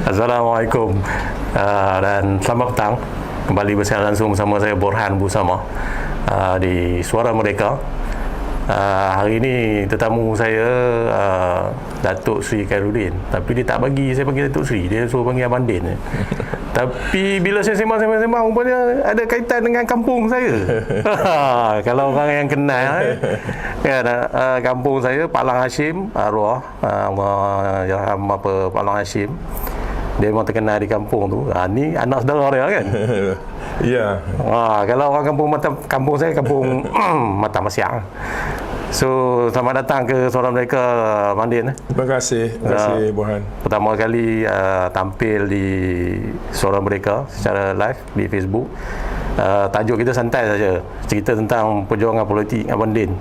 Assalamualaikum dan selamat petang. Kembali bersiaran langsung bersama saya Borhan Busama di Suara Merdeka. Hari ini tetamu saya Datuk Seri Khairuddin, tapi dia tak bagi saya panggil Datuk Seri, dia suruh panggil Abang Din. Tapi bila saya sembang rupanya ada kaitan dengan kampung saya. Kalau orang yang kenal kan, kampung saya Palang Hashim, arwah Allahyarham Palang Hashim. Dia memang terkenal di kampung tu. Ni anak saudara dia kan. Ya. Kalau orang kampung saya kampung Mata Masyang. So, selamat datang ke Suara Merdeka, Mandin. Terima kasih Borhan. Pertama kali tampil di Suara Merdeka secara live di Facebook. Tajuk kita santai saja, cerita tentang perjuangan politik Abang Din.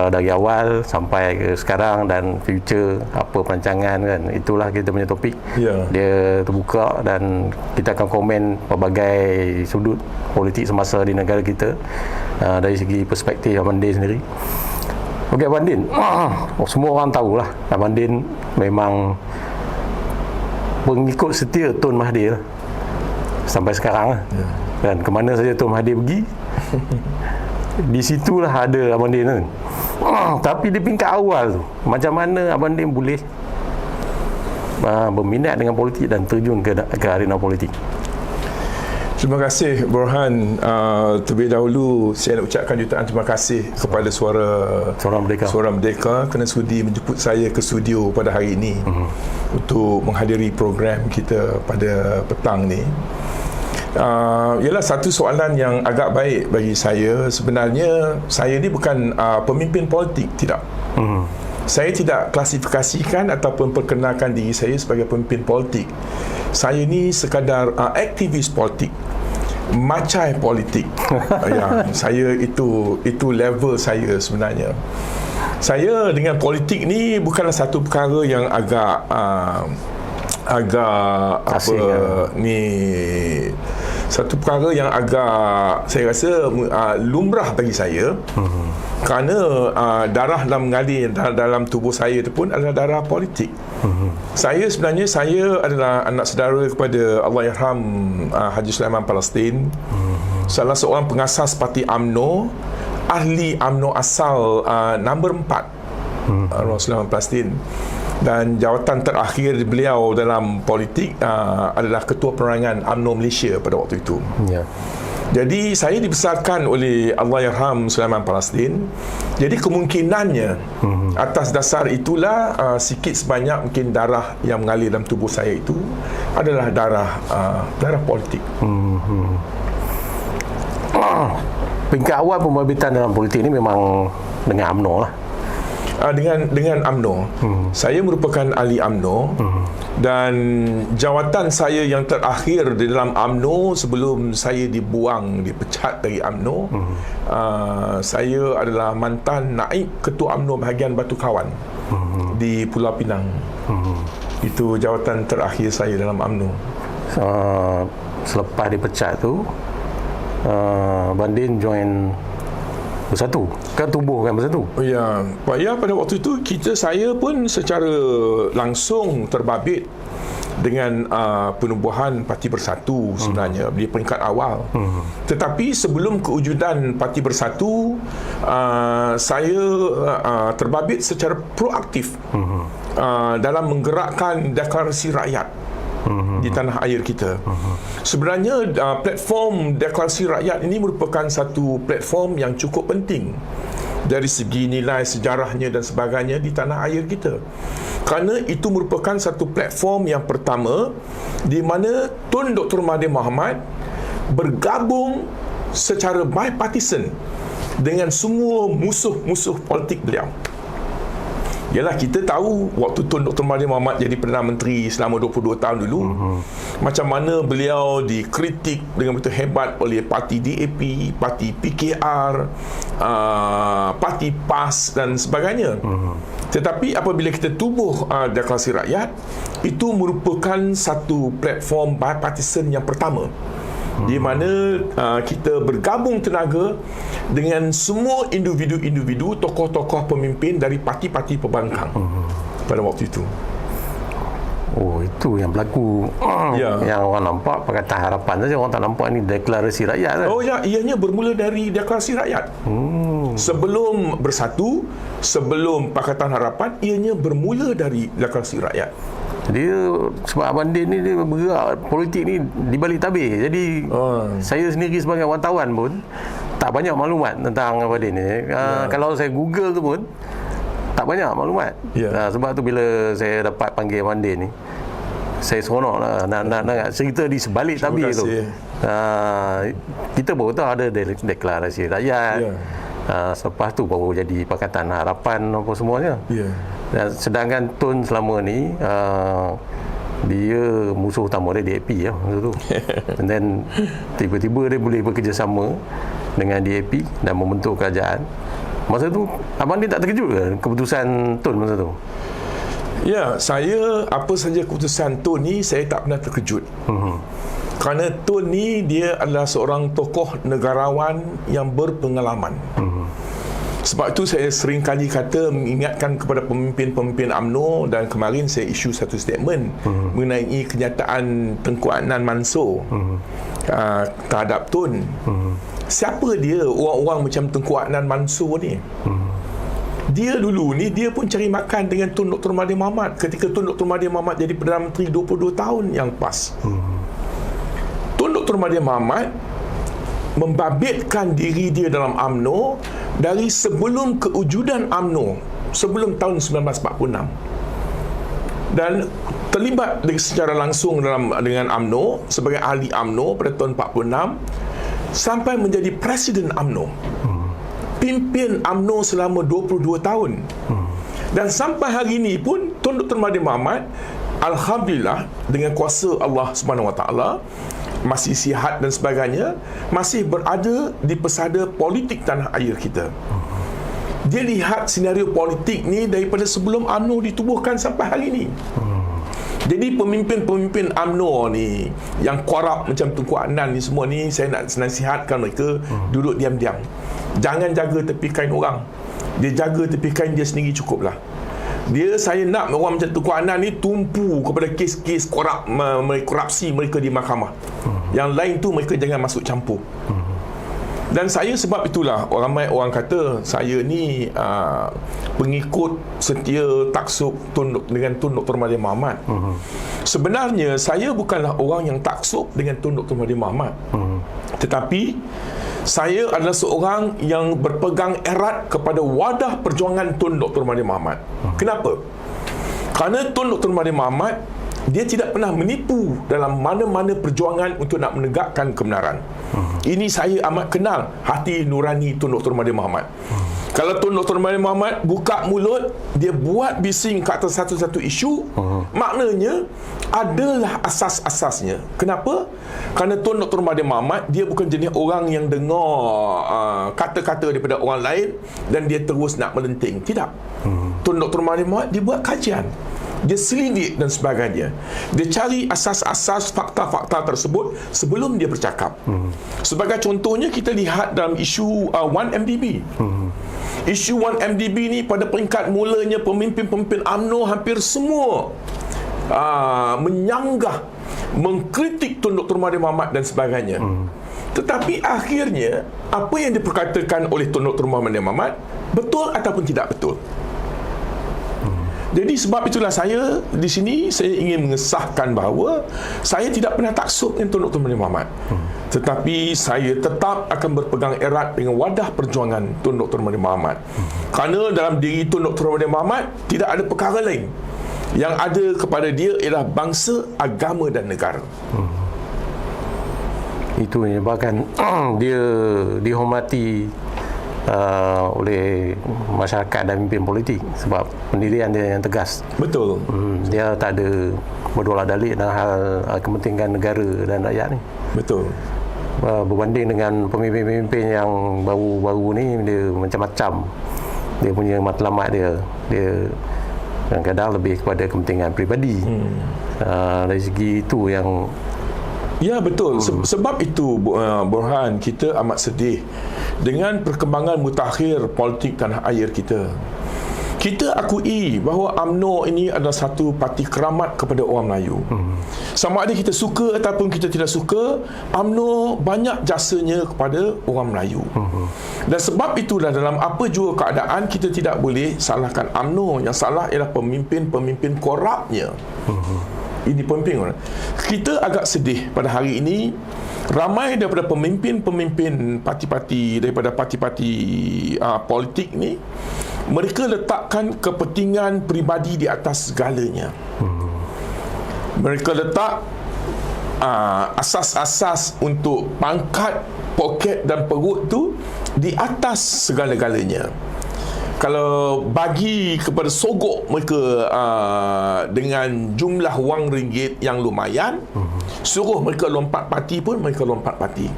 Dari awal sampai ke sekarang dan future, apa perancangan kan, itulah kita punya topik. Dia terbuka dan kita akan komen pelbagai sudut politik semasa di negara kita dari segi perspektif Abang Din sendiri. Okey, Abang Din, semua orang tahulah Abang Din memang pengikut setia Tun Mahathir sampai sekarang kan, ke mana saja Tun Mahathir pergi di situlah ada Abang Din kan. Tapi di peringkat awal tu, macam mana Abang Din boleh berminat dengan politik dan terjun ke arena politik? Terima kasih Borhan. Terlebih dahulu saya nak ucapkan jutaan terima kasih kepada Suara Merdeka kerana sudi menjemput saya ke studio pada hari ini untuk menghadiri program kita pada petang ni. Ialah satu soalan yang agak baik bagi saya. Sebenarnya saya ni bukan pemimpin politik, tidak. Saya tidak klasifikasikan ataupun perkenalkan diri saya sebagai pemimpin politik. Saya ni sekadar aktivis politik, macai politik. Saya itu level saya sebenarnya. Saya dengan politik ni bukanlah satu perkara yang agak satu perkara yang agak saya rasa lumrah bagi saya. Kerana darah yang mengalir dalam tubuh saya itu pun adalah darah politik. Saya sebenarnya adalah anak saudara kepada Allahyarham Haji Sulaiman Palestin, salah seorang pengasas parti UMNO, ahli UMNO asal nombor 4 Sulaiman Palestin. Dan jawatan terakhir beliau dalam politik adalah Ketua Penerangan UMNO Malaysia pada waktu itu. Jadi saya dibesarkan oleh Allahyarham Sulaiman Palestin. Jadi kemungkinannya atas dasar itulah sikit sebanyak mungkin darah yang mengalir dalam tubuh saya itu adalah darah politik. Peringkat awal pembabitan dalam politik ini memang dengan UMNO lah. Dengan UMNO. Saya merupakan ahli UMNO dan jawatan saya yang terakhir di dalam UMNO sebelum saya dipecat dari UMNO, saya adalah mantan naib ketua UMNO bahagian Batu Kawan di Pulau Pinang. Itu jawatan terakhir saya dalam UMNO. Selepas dipecat tu, Abang Din join Bersatu, kan tubuhkan Bersatu. Ya, pada waktu itu saya pun secara langsung terbabit dengan penubuhan Parti Bersatu sebenarnya di peringkat awal. Tetapi sebelum kewujudan Parti Bersatu, saya terbabit secara proaktif dalam menggerakkan deklarasi rakyat di tanah air kita. Sebenarnya platform deklarasi rakyat ini merupakan satu platform yang cukup penting dari segi nilai sejarahnya dan sebagainya di tanah air kita, kerana itu merupakan satu platform yang pertama di mana Tun Dr. Mahathir Mohamad bergabung secara bipartisan dengan semua musuh-musuh politik beliau. Yalah, kita tahu waktu Tun Dr. Mahathir Mohamad jadi Perdana Menteri selama 22 tahun dulu, macam mana beliau dikritik dengan begitu hebat oleh parti DAP, parti PKR, parti PAS dan sebagainya. Tetapi apabila kita tubuh deklarasi rakyat, itu merupakan satu platform bipartisan yang pertama, di mana kita bergabung tenaga dengan semua individu-individu, tokoh-tokoh pemimpin dari parti-parti pembangkang pada waktu itu. Oh, itu yang berlaku. Ya. Yang orang nampak Pakatan Harapan saja, orang tak nampak ni deklarasi rakyat kan? Oh ya, ianya bermula dari deklarasi rakyat. Sebelum Bersatu, sebelum Pakatan Harapan, ianya bermula dari deklarasi rakyat. Dia sebab Abang Din ni dia bergerak politik ni di balik tabir. Jadi saya sendiri sebagai wartawan pun tak banyak maklumat tentang Abang Din ni. Kalau saya Google tu pun tak banyak maklumat. Sebab tu bila saya dapat panggil Abang Din ni, saya seronok lah nak cerita di sebalik tabir tu. Kita baru tahu ada deklarasi rakyat. Selepas tu baru jadi Pakatan Harapan apa semuanya. Dan sedangkan Tun selama ni dia musuh utama dia DAP ya masa tu. And then tiba-tiba dia boleh bekerjasama dengan DAP dan membentuk kerajaan. Masa tu Abang Din tak terkejut ke keputusan Tun masa tu? Ya, saya apa saja keputusan Tun ni saya tak pernah terkejut. Kerana Tun ni dia adalah seorang tokoh negarawan yang berpengalaman. Sebab itu saya sering kali kata mengingatkan kepada pemimpin-pemimpin UMNO, dan kemarin saya isu satu statement mengenai kenyataan Tengku Adnan Mansor terhadap Tun. Siapa dia orang-orang macam Tengku Adnan Mansor ni? Dia dulu ni dia pun cari makan dengan Tun Dr. Mahathir Mohamad ketika Tun Dr. Mahathir Mohamad jadi Perdana Menteri 22 tahun yang lepas. Tun Dr. Mahathir Mohamad membabitkan diri dia dalam UMNO dari sebelum kewujudan UMNO, sebelum tahun 1946, dan terlibat secara langsung dengan UMNO sebagai ahli UMNO pada tahun 46 sampai menjadi Presiden UMNO. Pimpin UMNO selama 22 tahun. Dan sampai hari ini pun Tun Dr. Mahathir Mohamad, alhamdulillah dengan kuasa Allah Subhanahu Wa Taala, masih sihat dan sebagainya, masih berada di pesada politik tanah air kita. Dia lihat senario politik ni daripada sebelum UMNO ditubuhkan sampai hari ini. Jadi pemimpin-pemimpin UMNO ni yang korup macam Tunku Adnan ni semua ni, saya nak nasihatkan mereka duduk diam-diam. Jangan jaga tepi kain orang. Dia jaga tepi kain dia sendiri cukuplah. Saya nak orang macam Tunku Adnan ni tumpu kepada kes-kes korupsi mereka di mahkamah. Yang lain tu mereka jangan masuk campur. Dan saya sebab itulah ramai orang kata saya ni pengikut setia taksub dengan Tun Dr. Mahathir Mohamad. Sebenarnya saya bukanlah orang yang taksub dengan Tun Dr. Mahathir Mohamad. Tetapi saya adalah seorang yang berpegang erat kepada wadah perjuangan Tun Dr. Mahathir Mohamad. Kenapa? Kerana Tun Dr. Mahathir Mohamad dia tidak pernah menipu dalam mana-mana perjuangan untuk nak menegakkan kebenaran. Ini saya amat kenal hati nurani Tun Dr. Mahathir Mohamad. Kalau Tun Dr. Mahathir Mohamad buka mulut, dia buat bising ke atas satu-satu isu, maknanya adalah asas-asasnya. Kenapa? Kerana Tun Dr. Mahathir Mohamad dia bukan jenis orang yang dengar kata-kata daripada orang lain dan dia terus nak melenting. Tidak. Tun Dr. Mahathir Mohamad dia buat kajian, dia selidik dan sebagainya. Dia cari asas-asas fakta-fakta tersebut sebelum dia bercakap. Sebagai contohnya, kita lihat dalam isu 1MDB. Isu 1MDB ni pada peringkat mulanya pemimpin-pemimpin UMNO hampir semua menyanggah, mengkritik Tun Dr. Mahathir Mohamad dan sebagainya. Tetapi akhirnya apa yang diperkatakan oleh Tun Dr. Mahathir Mohamad betul ataupun tidak betul. Jadi sebab itulah saya di sini saya ingin mengesahkan bahawa saya tidak pernah taksub dengan Tun Dr. Mahathir Mohamad. Tetapi saya tetap akan berpegang erat dengan wadah perjuangan Tun Dr. Mahathir Mohamad. Kerana dalam diri Tun Dr. Mahathir Mohamad tidak ada perkara lain. Yang ada kepada dia ialah bangsa, agama dan negara. Itu menyebabkan dia dihormati oleh masyarakat dan pemimpin politik sebab pendirian dia yang tegas. Betul. Dia tak ada berdolak-dalik dalam hal kepentingan negara dan rakyat ni. Betul. Berbanding dengan pemimpin-pemimpin yang baru-baru ni, dia macam-macam. Dia punya matlamat dia kadang-kadang lebih kepada kepentingan peribadi. Dari segi itu yang ya, betul. Sebab itu Borhan, kita amat sedih dengan perkembangan mutakhir politik tanah air kita. Kita akui bahawa UMNO ini adalah satu parti keramat kepada orang Melayu. Sama ada kita suka ataupun kita tidak suka, UMNO banyak jasanya kepada orang Melayu. Dan sebab itulah dalam apa jua keadaan kita tidak boleh salahkan UMNO. Yang salah ialah pemimpin-pemimpin korupnya. Ini pemimpin. Kita agak sedih pada hari ini, ramai daripada pemimpin-pemimpin parti-parti, daripada parti-parti politik ni, mereka letakkan kepentingan peribadi di atas segalanya. Mereka letak asas-asas untuk pangkat, poket dan perut tu di atas segala-galanya. Kalau bagi kepada sogok mereka dengan jumlah wang ringgit yang lumayan, suruh mereka lompat parti pun mereka lompat parti.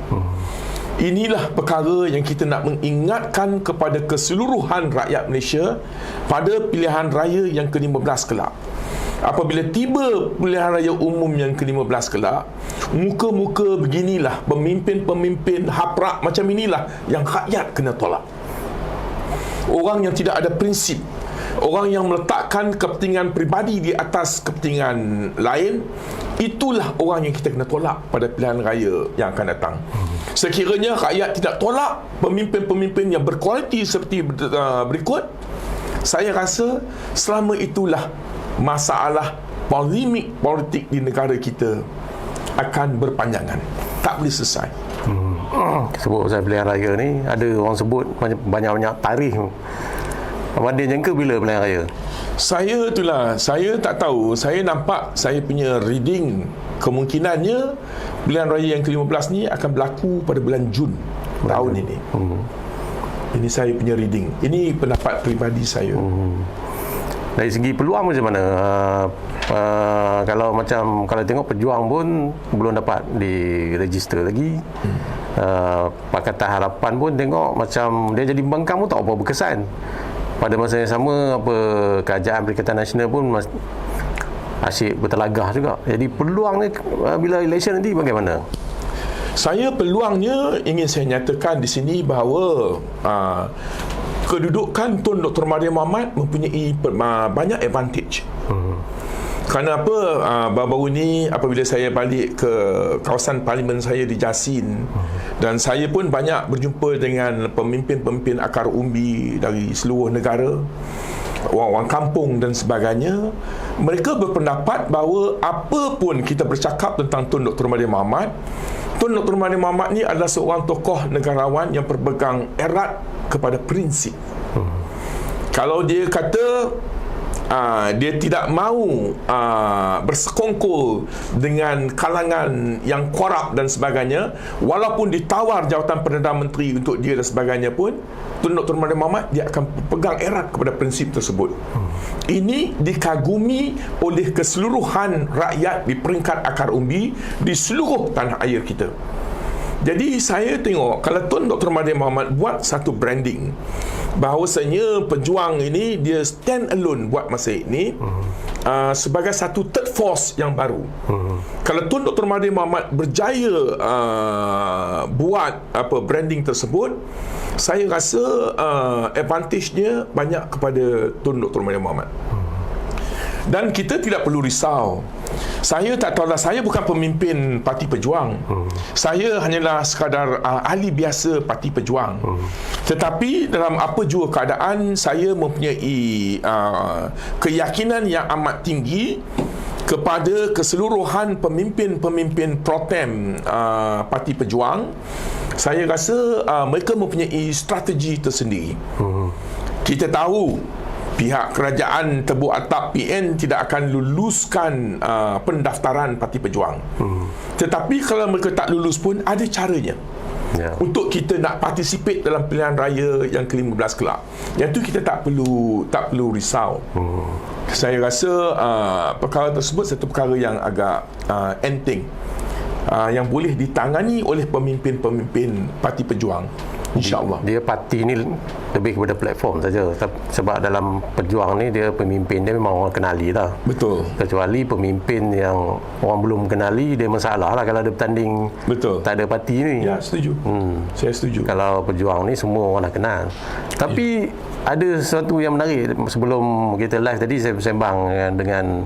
Inilah perkara yang kita nak mengingatkan kepada keseluruhan rakyat Malaysia pada pilihan raya yang ke-15 kelak. Apabila tiba pilihan raya umum yang ke-15 kelak, muka-muka beginilah, pemimpin-pemimpin haprak macam inilah yang rakyat kena tolak. Orang yang tidak ada prinsip, orang yang meletakkan kepentingan peribadi di atas kepentingan lain, itulah orang yang kita kena tolak pada pilihan raya yang akan datang. Sekiranya rakyat tidak tolak pemimpin-pemimpin yang berkualiti seperti berikut, saya rasa selama itulah masalah polemik politik di negara kita akan berpanjangan, tak boleh selesai. Sebut pasal pilihan raya ni, ada orang sebut banyak-banyak tarikh. Abang Din jangka bila pilihan raya? Saya tak tahu. Saya nampak, saya punya reading, kemungkinannya pilihan raya yang ke-15 ni akan berlaku pada bulan Jun tahun ini. Ini saya punya reading. Ini pendapat peribadi saya. Dari segi peluang macam mana? Kalau tengok Pejuang pun belum dapat diregister lagi. Pakatan Harapan pun tengok macam dia jadi bangkang pun tak apa berkesan. Pada masa yang sama, kerajaan Perikatan Nasional pun asyik bertelagah juga. Jadi peluang ni bila election nanti bagaimana? Saya peluangnya ingin saya nyatakan di sini bahawa kedudukan Tun Dr. Mahathir Mohamad mempunyai banyak advantage. Kerana apa? Baru-baru ni apabila saya balik ke kawasan parlimen saya di Jasin, dan saya pun banyak berjumpa dengan pemimpin-pemimpin akar umbi dari seluruh negara, orang-orang kampung dan sebagainya. Mereka berpendapat bahawa apa pun kita bercakap tentang Tun Dr. Mahathir Mohamad, Tun Dr. Mahathir Mohamad ni adalah seorang tokoh negarawan yang berpegang erat kepada prinsip. Kalau dia kata dia tidak mahu bersekongkol dengan kalangan yang korup dan sebagainya, walaupun ditawar jawatan Perdana Menteri untuk dia dan sebagainya pun, Tun Dr. Mahathir Mohamad dia akan pegang erat kepada prinsip tersebut. Ini dikagumi oleh keseluruhan rakyat di peringkat akar umbi di seluruh tanah air kita. Jadi saya tengok kalau Tun Dr. Mahathir Mohamad buat satu branding bahawasanya Pejuang ini dia stand alone buat masa ini sebagai satu third force yang baru. Kalau Tun Dr. Mahathir Mohamad berjaya buat branding tersebut, saya rasa advantage-nya banyak kepada Tun Dr. Mahathir Mohamad. Dan kita tidak perlu risau. Saya tak tahulah, saya bukan pemimpin Parti Pejuang. Saya hanyalah sekadar ahli biasa Parti Pejuang. Tetapi dalam apa jua keadaan, saya mempunyai keyakinan yang amat tinggi kepada keseluruhan pemimpin-pemimpin pro-tem Parti Pejuang. Saya rasa mereka mempunyai strategi tersendiri. Kita tahu pihak kerajaan tebuk atap PN tidak akan luluskan pendaftaran Parti Pejuang. Tetapi kalau mereka tak lulus pun ada caranya untuk kita nak participate dalam pilihan raya yang ke-15 kelak. Yang tu kita tak perlu risau. Saya rasa perkara tersebut satu perkara yang agak enteng, yang boleh ditangani oleh pemimpin-pemimpin Parti Pejuang, insya-Allah. Dia parti ni lebih kepada platform saja. Sebab dalam pejuang ni dia pemimpin dia memang orang kenali lah. Betul. Kecuali pemimpin yang orang belum kenali, dia masalah lah kalau dia bertanding. Betul. Tak ada parti ni. Ya, setuju. Saya setuju. Kalau pejuang ni semua orang dah kenal. Tapi ada sesuatu yang menarik. Sebelum kita live tadi saya bersembang dengan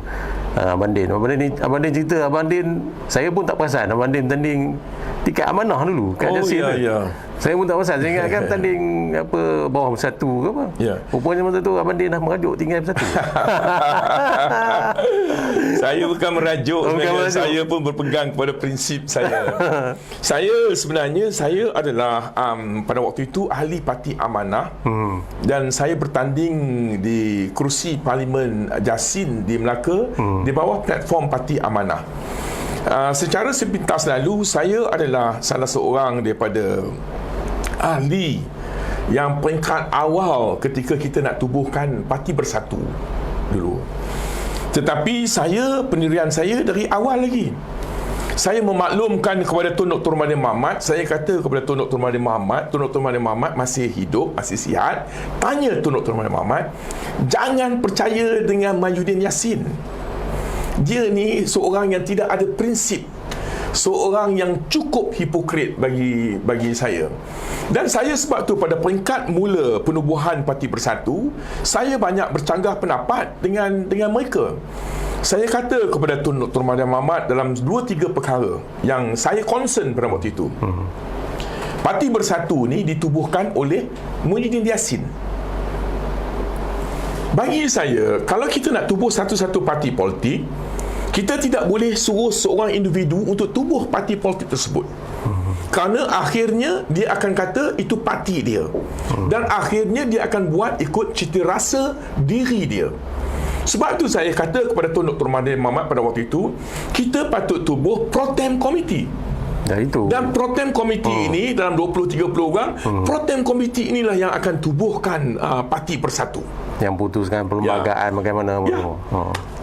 Abang Din. Abang Din cerita, Abang Din, saya pun tak perasan Abang Din tanding tingkat amanah dulu kat Jasin. Ya. Saya pun tak perasan. Saya ingatkan tanding apa bawah bersatu ke apa. Ya. Rupanya masa tu Abang Din dah merajuk tinggal bersatu. Saya bukan merajuk, merajuk. Saya pun berpegang kepada prinsip saya. Saya adalah pada waktu itu ahli parti amanah dan saya bertanding di kerusi Parlimen Jasin di Melaka di bawah platform parti amanah. Secara sepintas lalu, saya adalah salah seorang daripada ahli yang peringkat awal ketika kita nak tubuhkan Parti Bersatu dulu. Tetapi pendirian saya dari awal lagi. Saya memaklumkan kepada Tun Dr. Mahathir Mohamad, saya kata kepada Tun Dr. Mahathir Mohamad masih hidup, masih sihat. Tanya Tun Dr. Mahathir Mohamad, jangan percaya dengan Mahyudin Yassin. Dia ni seorang yang tidak ada prinsip, seorang yang cukup hipokrit bagi saya. Dan saya sebab tu pada peringkat mula penubuhan Parti Bersatu, saya banyak bercanggah pendapat dengan mereka. Saya kata kepada Tun Dr. Mahathir Mohamad dalam 2-3 perkara yang saya concern pada waktu itu. Parti Bersatu ni ditubuhkan oleh Muhyiddin Yassin. Bagi saya, kalau kita nak tubuh satu-satu parti politik, kita tidak boleh suruh seorang individu untuk tubuh parti politik tersebut. Kerana akhirnya dia akan kata itu parti dia. Dan akhirnya dia akan buat ikut cita rasa diri dia. Sebab itu saya kata kepada Tun Dr. Mahathir Mohamad pada waktu itu, kita patut tubuh Pro-Tem Committee. Dan Pro-Tem Committee ini dalam 20-30 orang, Pro-Tem Committee inilah yang akan tubuhkan Parti Bersatu. Yang putuskan perlembagaan bagaimana.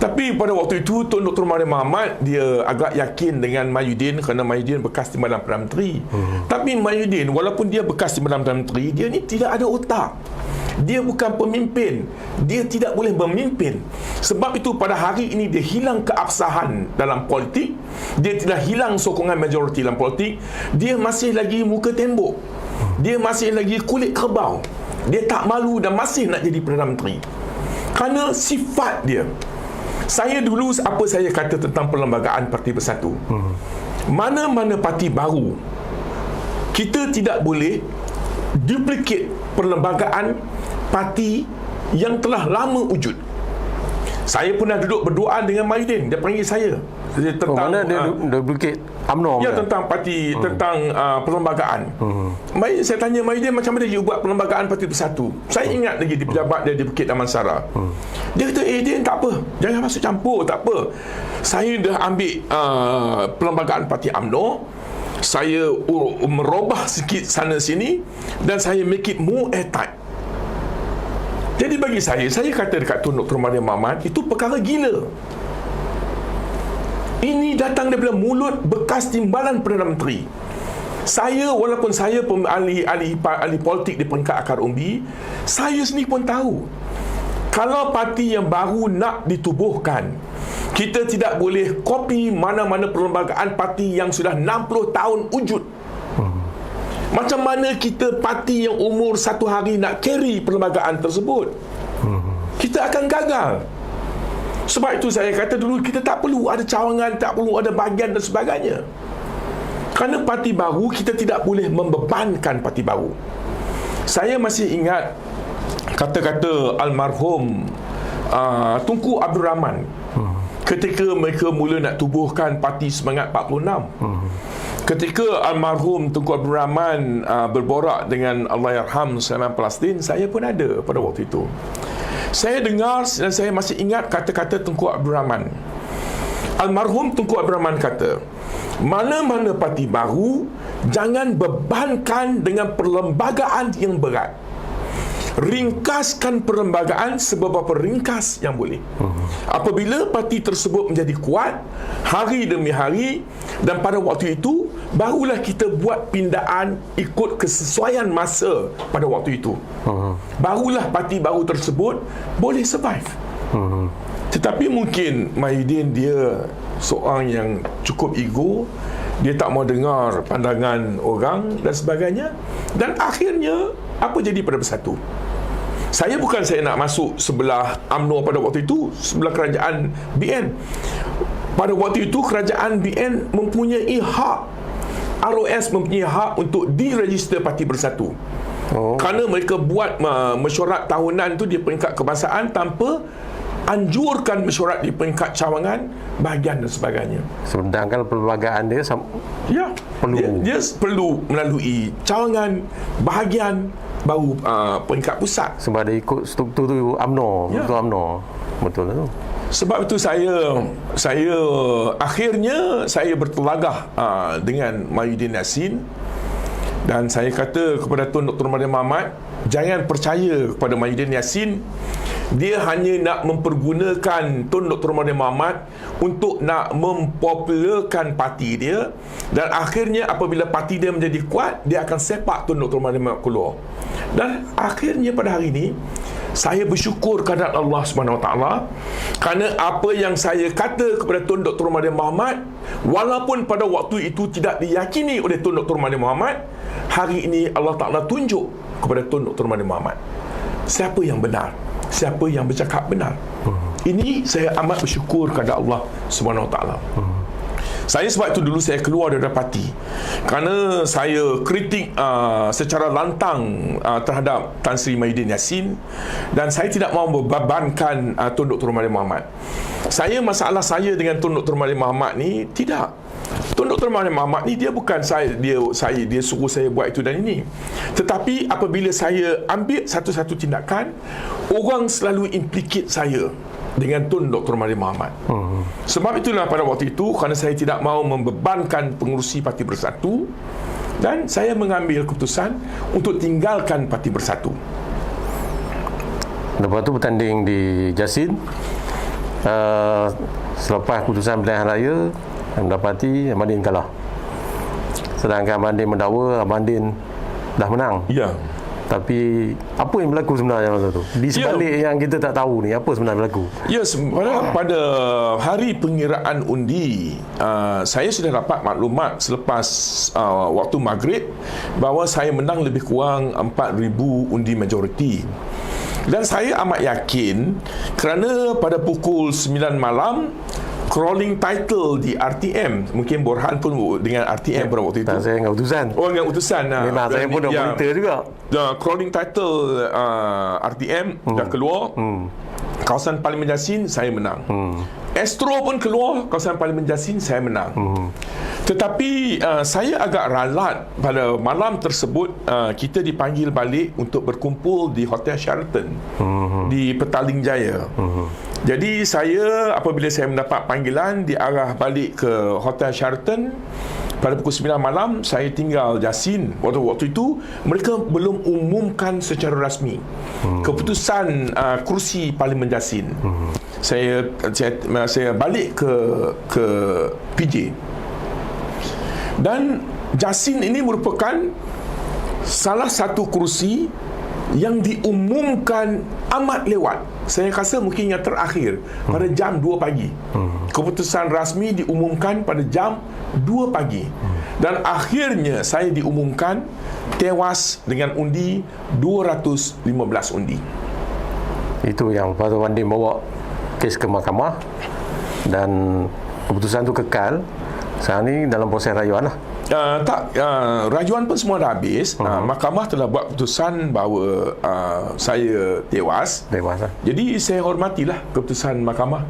Tapi pada waktu itu Tun Dr. Mahathir Mohamad dia agak yakin dengan Mahyudin kerana Mahyudin bekas Timbalan Perdana Menteri. Tapi Mahyudin walaupun dia bekas Timbalan Perdana Menteri, dia ni tidak ada otak. Dia bukan pemimpin. Dia tidak boleh memimpin. Sebab itu pada hari ini dia hilang keabsahan dalam politik. Dia tidak hilang sokongan majoriti dalam politik. Dia masih lagi muka tembok. Dia masih lagi kulit kerbau. Dia tak malu dan masih nak jadi Perdana Menteri. Kerana sifat dia. Saya dulu apa saya kata tentang perlembagaan Parti Bersatu. Mana-mana parti baru, kita tidak boleh duplicate perlembagaan parti yang telah lama wujud. Saya pernah duduk berdoa dengan Mahyudin. Dia panggil saya tentang mana dia duplicate UMNO tentang parti, tentang perlembagaan. Saya tanya Mahyudin, macam mana dia buat perlembagaan Parti Bersatu? Saya ingat lagi di pejabat dia di Bukit Damansara. Dia kata, Din, tak apa, jangan masuk campur, tak apa. Saya dah ambil perlembagaan Parti UMNO, saya merubah sikit sana sini dan saya make it more airtight. Jadi bagi saya kata dekat Tun Dr. Mahathir Mohamad, itu perkara gila. Ini datang daripada mulut bekas Timbalan Perdana Menteri. Saya, walaupun saya ahli politik di peringkat akar umbi, saya sendiri pun tahu, kalau parti yang baru nak ditubuhkan, kita tidak boleh kopi mana-mana perlembagaan parti yang sudah 60 tahun wujud. Macam mana kita parti yang umur 1 hari nak carry perlembagaan tersebut? Kita akan gagal. Sebab itu saya kata dulu, kita tak perlu ada cawangan, tak perlu ada bahagian dan sebagainya. Kerana parti baru, kita tidak boleh membebankan parti baru. Saya masih ingat kata-kata almarhum Tunku Abdul Rahman ketika mereka mula nak tubuhkan Parti Semangat 46. Ketika almarhum Tunku Abdul Rahman berborak dengan Allahyarham Sulaiman Palestin, saya pun ada pada waktu itu. Saya dengar dan saya masih ingat kata-kata Tunku Abdul Rahman. Almarhum Tunku Abdul Rahman kata, mana-mana parti baru jangan bebankan dengan perlembagaan yang berat. Ringkaskan perlembagaan seberapa ringkas yang boleh. Apabila parti tersebut menjadi kuat hari demi hari, dan pada waktu itu barulah kita buat pindaan ikut kesesuaian masa pada waktu itu. Barulah parti baru tersebut boleh survive. Tetapi mungkin Mahyudin dia seorang yang cukup ego, dia tak mau dengar pandangan orang dan sebagainya, dan akhirnya apa jadi pada Bersatu? Saya nak masuk sebelah UMNO pada waktu itu, sebelah kerajaan BN. Pada waktu itu kerajaan BN mempunyai hak, ROS mempunyai hak untuk diregister Parti Bersatu. Kerana mereka buat mesyuarat tahunan tu di peringkat kebangsaan tanpa anjurkan mesyuarat di peringkat cawangan, bahagian dan sebagainya. Sedangkan perlembagaan dia perlu dia perlu melalui cawangan, bahagian, baru peringkat pusat. sebab dia ikut struktur tu UMNO, betul UMNO. Betul tu. Sebab itu saya akhirnya saya bertelagah dengan Mahyudin Yassin, dan saya kata kepada Tun Dr. Mahathir Mohamad, jangan percaya kepada Mahyudin Yassin. Dia hanya nak mempergunakan Tun Dr. Mahathir Mohamad untuk nak mempopularkan parti dia, dan akhirnya apabila parti dia menjadi kuat, dia akan sepak Tun Dr. Mahathir Mohamad keluar. Dan akhirnya pada hari ini saya bersyukur kepada Allah SWT kerana apa yang saya kata kepada Tun Dr. Mahathir Mohamad, walaupun pada waktu itu tidak diyakini oleh Tun Dr. Mahathir Mohamad, hari ini Allah Ta'ala tunjuk kepada Tun Dr. Mahathir Mohamad siapa yang benar, siapa yang bercakap benar. Ini saya amat bersyukur kepada Allah SWT. Saya sebab itu dulu saya keluar dari parti kerana saya kritik secara lantang terhadap Tan Sri Mahyudin Yassin, dan saya tidak mahu membebankan Tun Dr. Mahathir Mohamad. Masalah saya dengan Tun Dr. Mahathir Mohamad ni tidak. Tun Dr. Mahathir Mohamad ni dia bukan dia suruh saya buat itu dan ini. Tetapi apabila saya ambil satu-satu tindakan, orang selalu implicate saya dengan Tun Dr. Mahathir Mohamad. Sebab itulah pada waktu itu, kerana saya tidak mahu membebankan pengurusi Parti Bersatu, dan saya mengambil keputusan untuk tinggalkan Parti Bersatu. Lepas tu bertanding di Jasin. Selepas keputusan pilihan raya, mendapati Ahmadin kalah. Sedangkan Ahmadin mendakwa Ahmadin dah menang. Ya. Tapi apa yang berlaku sebenarnya masa tu? Di sebalik yang kita tak tahu ni, apa sebenarnya berlaku? Ya, sebenarnya pada hari pengiraan undi, saya sudah dapat maklumat selepas waktu maghrib bahawa saya menang lebih kurang 4,000 undi majoriti. Dan saya amat yakin kerana pada pukul 9 malam crawling title di RTM, mungkin Borhan pun dengan RTM pada waktu itu. Tak, saya dengan utusan. Oh, dengan utusan. Memang saya pun dah monitor juga. Crawling title RTM dah keluar. Kawasan Parlimen Jasin saya menang. Astro pun keluar, kawasan Parlimen Jasin saya menang. Tetapi saya agak ralat pada malam tersebut. Kita dipanggil balik untuk berkumpul di Hotel Sheraton di Petaling Jaya. Jadi apabila saya mendapat panggilan diarah balik ke Hotel Sheraton pada pukul 9 malam, saya tinggal Jasin. Waktu itu mereka belum umumkan secara rasmi keputusan kursi Parlimen Jasin. Saya balik ke PJ. Dan Jasin ini merupakan salah satu kursi yang diumumkan amat lewat. Saya rasa mungkin yang terakhir pada jam 2 pagi. Keputusan rasmi diumumkan pada jam 2 pagi. Dan akhirnya saya diumumkan tewas dengan undi 215 undi. Itu yang Pak Wandi bawa kes ke mahkamah, dan keputusan tu kekal. Sekarang ni dalam proses rayuan lah. Rayuan pun semua dah habis. Mahkamah telah buat keputusan bahawa saya tewas lah. Jadi saya hormatilah keputusan mahkamah.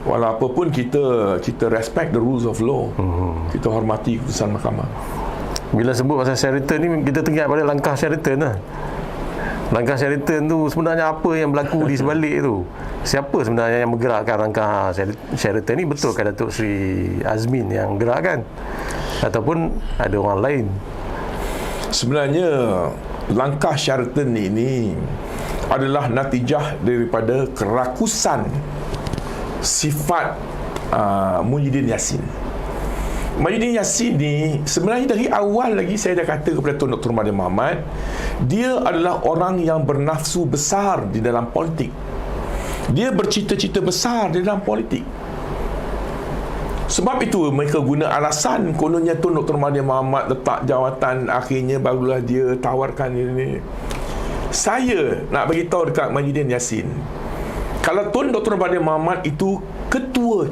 Walau apapun kita respect the rules of law. Kita hormati keputusan mahkamah. Bila sebut pasal Sheraton ni, kita teringat pada langkah Sheraton lah. Langkah Sheraton tu sebenarnya apa yang berlaku di sebalik tu? Siapa sebenarnya yang menggerakkan langkah Sheraton ni? Betul kan Datuk Seri Azmin yang gerakkan? Ataupun ada orang lain? Sebenarnya langkah Sheraton ini adalah natijah daripada kerakusan sifat Muhyiddin Yassin. Mahyudin Yassin ni sebenarnya dari awal lagi saya dah kata kepada Tun Dr. Mahathir Mohamad, dia adalah orang yang bernafsu besar di dalam politik. Dia bercita-cita besar di dalam politik. Sebab itu mereka guna alasan kononnya Tun Dr. Mahathir Mohamad letak jawatan, akhirnya barulah dia tawarkan ini. Saya nak bagi tahu dekat Mahyudin Yassin, kalau Tun Dr. Mahathir Mohamad itu ketua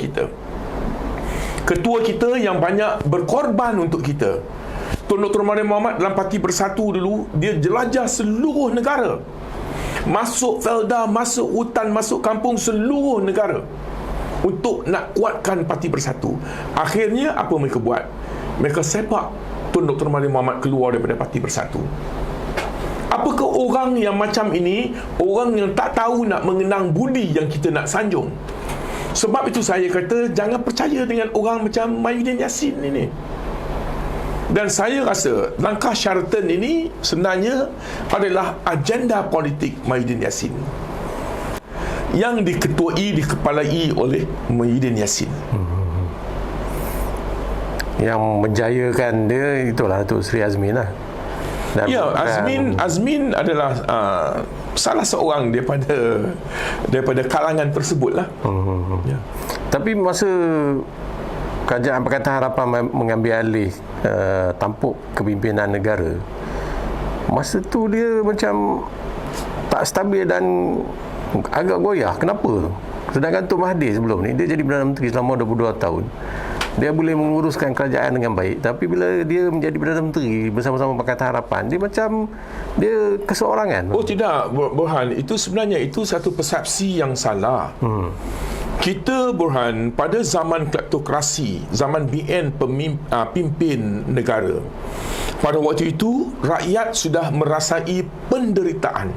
kita yang banyak berkorban untuk kita. Tun Dr. Mahathir Mohamad dalam Parti Bersatu dulu, dia jelajah seluruh negara, masuk felda, masuk hutan, masuk kampung, seluruh negara untuk nak kuatkan Parti Bersatu. Akhirnya apa mereka buat? Mereka sepak Tun Dr. Mahathir Mohamad keluar daripada Parti Bersatu. Apakah orang yang macam ini, orang yang tak tahu nak mengenang budi yang kita nak sanjung? Sebab itu saya kata jangan percaya dengan orang macam Mahyudin Yassin ini. Dan saya rasa langkah Sheraton ini sebenarnya adalah agenda politik Mahyudin Yassin yang diketuai, dikepalai oleh Mahyudin Yassin. Yang menjayakan dia itulah Datuk Seri Azmin lah. Dan ya, Azmin adalah salah seorang daripada kalangan tersebut lah. Ya. Tapi masa Kerajaan Pakatan Harapan mengambil alih tampuk kepimpinan negara, masa tu dia macam tak stabil dan agak goyah. Kenapa? Sedangkan Tun Mahathir sebelum ni dia jadi Perdana Menteri selama 22 tahun. Dia boleh menguruskan kerajaan dengan baik, tapi bila dia menjadi Perdana Menteri bersama-sama Pakatan Harapan, dia macam dia keseorangan. Oh tidak, Burhan, itu sebenarnya itu satu persepsi yang salah. Kita, Burhan, pada zaman kleptokrasi, zaman BN pimpin negara, pada waktu itu rakyat sudah merasai penderitaan